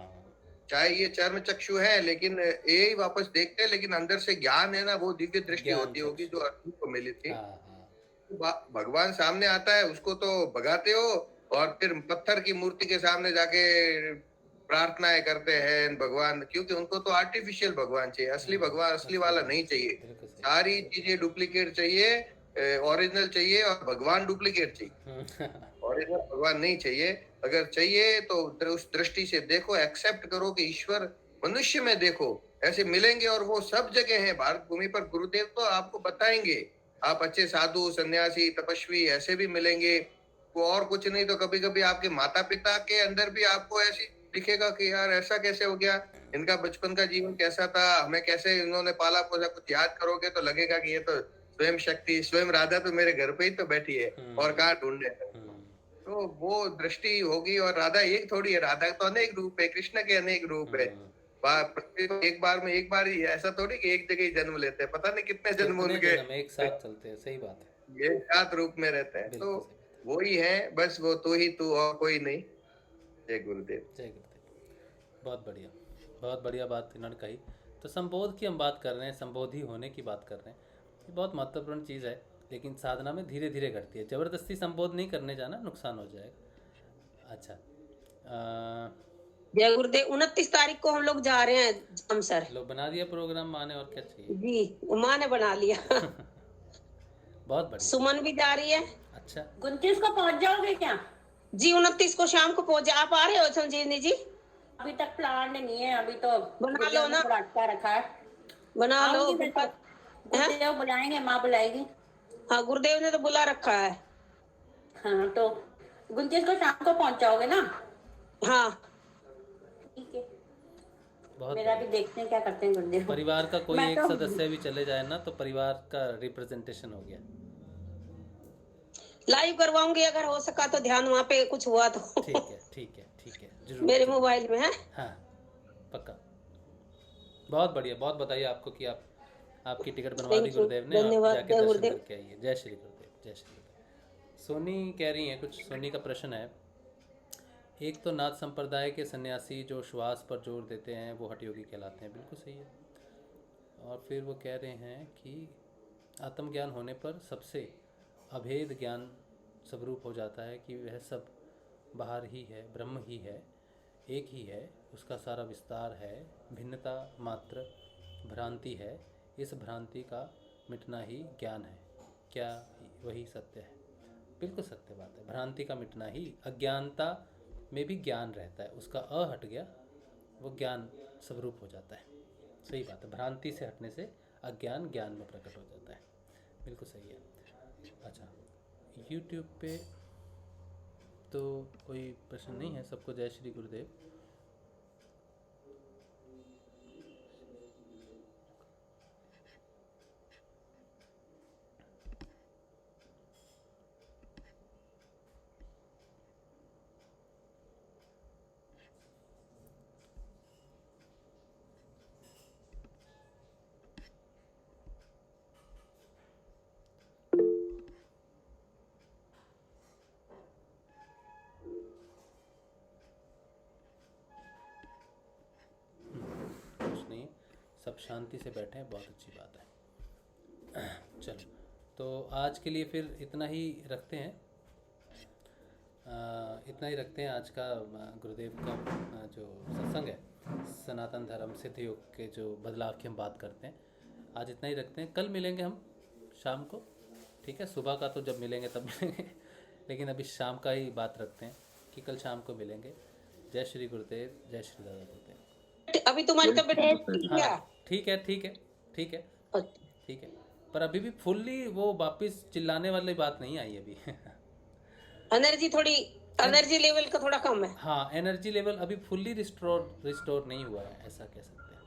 F: चाहे ये चर्म चक्षु है, लेकिन यही वापस देखते हैं, लेकिन अंदर से ज्ञान है ना, वो दिव्य दृष्टि होती होगी जो अर्जुन को मिली थी। भगवान सामने आता है, उसको तो भगाते हो, और फिर पत्थर की मूर्ति के सामने जाके प्रार्थनाएं करते हैं भगवान, क्योंकि उनको तो आर्टिफिशियल भगवान चाहिए, असली भगवान, असली वाला नहीं चाहिए। सारी चीजें डुप्लीकेट चाहिए, ओरिजिनल चाहिए, और भगवान डुप्लीकेट चाहिए, ओरिजिनल भगवान नहीं चाहिए। अगर चाहिए तो उस दृष्टि से देखो, एक्सेप्ट करो कि ईश्वर मनुष्य में देखो, ऐसे मिलेंगे, और वो सब जगह है भारत भूमि पर। गुरुदेव तो आपको बताएंगे, आप अच्छे साधु, सन्यासी, तपस्वी ऐसे भी मिलेंगे, वो और कुछ नहीं तो कभी कभी आपके माता पिता के अंदर भी आपको ऐसी दिखेगा कि यार ऐसा कैसे हो गया, इनका बचपन का जीवन कैसा था, हमें कैसे इन्होंने पाला पोसा, कुछ याद करोगे तो लगेगा कि ये तो स्वयं शक्ति, स्वयं राधा तो मेरे घर पे ही तो बैठी है और कहाँ ढूंढे। तो वो दृष्टि होगी। और राधा एक थोड़ी है, राधा तो अनेक रूप है, कृष्ण के अनेक रूप है। पृथ्वी तो एक बार ही है, ऐसा थोड़ी कि एक जगह ही जन्म लेते हैं, पता नहीं कितने जन्म उनके
B: एक साथ चलते हैं। सही बात है,
F: ये सात रूप में रहते हैं। तो वही है, बस वो तू ही तू और कोई नहीं। जय गुरुदेव।
B: जय गुरुदेव। बहुत बढ़िया बात इन्होंने कही। तो संबोध की हम बात कर रहे हैं, संबोधी होने की बात कर रहे हैं। ये बहुत महत्वपूर्ण चीज़ है, लेकिन साधना में धीरे धीरे घटती है। ज़बरदस्ती संबोध नहीं करने जाना, नुकसान हो जाएगा। अच्छा,
G: जय गुरुदेव। 29 तारीख को हम लोग जा रहे हैं हम सर।
B: लोग बना दिया प्रोग्राम माँ ने, और क्या चाहिए?
G: जी, माँ ने बना लिया।
B: बहुत बढ़िया।
G: सुमन भी जा रही है।
B: अच्छा,
E: 29 को पहुंच जाओगे क्या?
G: जी 29 को शाम को पहुंच। आप आ रहे हो संजीवनी जी?
E: अभी तक प्लान नहीं है, अभी तो
G: बना लो ना,
E: लटका रखा है।
G: बना लो।
E: गुरुदेव बुलाएंगे, माँ बुलाएगी।
G: हाँ, गुरुदेव ने तो बुला रखा है।
E: हाँ, तो 29 को शाम को पहुंच जाओगे ना?
G: हाँ
E: ठीक है।
B: बहुत
E: मेरा भी देखते हैं क्या करते हैं गुरुदेव।
B: परिवार का कोई
E: मैं
B: एक
E: तो-
B: सदस्य भी चले जाए ना, तो परिवार का रिप्रेजेंटेशन हो गया।
G: लाइव करवाऊंगी, अगर हो सका तो ध्यान वहाँ पे कुछ हुआ तो।
B: ठीक है, ठीक है, ठीक है, जरूर।
G: मेरे मोबाइल में है।
B: हाँ, पक्का। बहुत बढ़िया। बहुत बताइए आपको कि आपकी टिकट बनवा दी गुरुदेव ने।
G: धन्यवाद।
B: जाके
G: जय
B: दर्शन
G: गुरुदेव।
B: करके आइए। जय श्री गुरुदेव, जय श्री गुरुदेव। सोनी कह रही हैं कुछ। सोनी का प्रश्न है, एक तो नाथ संप्रदाय के सन्यासी जो श्वास पर जोर देते हैं वो हठयोगी कहलाते हैं। बिल्कुल सही है। और फिर वो कह रहे हैं कि आत्मज्ञान होने पर सबसे अभेद ज्ञान स्वरूप हो जाता है कि वह सब बाहर ही है, ब्रह्म ही है, एक ही है, उसका सारा विस्तार है, भिन्नता मात्र भ्रांति है, इस भ्रांति का मिटना ही ज्ञान है। क्या वही सत्य है? बिल्कुल सत्य बात है। भ्रांति का मिटना ही, अज्ञानता में भी ज्ञान रहता है, उसका अ हट गया, वो ज्ञान स्वरूप हो जाता है। सही बात है। भ्रांति से हटने से अज्ञान ज्ञान में प्रकट हो जाता है। बिल्कुल सही है। अच्छा, यूट्यूब पे तो कोई प्रश्न नहीं है। सबको जय श्री गुरुदेव। सब शांति से बैठे हैं, बहुत अच्छी बात है। चलो, तो आज के लिए फिर इतना ही रखते हैं। आज का गुरुदेव का जो सत्संग है, सनातन धर्म सिद्ध योग के जो बदलाव की हम बात करते हैं, आज इतना ही रखते हैं। कल मिलेंगे हम शाम को, ठीक है? सुबह का तो जब मिलेंगे तब मिलेंगे, लेकिन अभी शाम का ही बात रखते हैं कि कल शाम को मिलेंगे। जय श्री गुरुदेव, जय श्री दादा गुरुदेव।
G: अभी तुम्हारी तबीयत क्या?
B: ठीक है, ठीक है, ठीक है, ठीक है। पर अभी भी फुल्ली वो वापस चिल्लाने वाली बात नहीं आई अभी।
G: एनर्जी लेवल का थोड़ा कम है।
B: हाँ, एनर्जी लेवल अभी फुल्ली रिस्टोर नहीं हुआ है, ऐसा कह सकते हैं।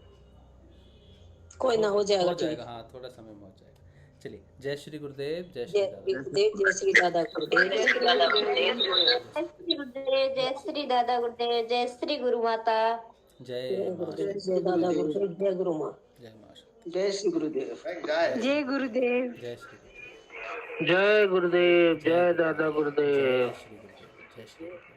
G: कोई ना, हो जाएगा,
B: हो जाएगा। हाँ, थोड़ा समय में हो जाएगा। चलिए, जय श्री गुरुदेव, जय श्री दादा
G: गुरुदेव, जय श्री दादा गुरुदेव, जय श्री दादा गुरुदेव,
H: जय श्री दादा गुरुदेव, जय श्री गुरु माता,
B: जय
G: जय दादा गुरुदेव, जय गुरु माँ,
B: जय माँ,
G: जय श्री गुरुदेव,
H: जय गुरुदेव,
B: जय श्री
A: जय गुरुदेव, जय दादा गुरुदेव।
B: जय श्री गुरुदेव, जय श्री गुरुदेव।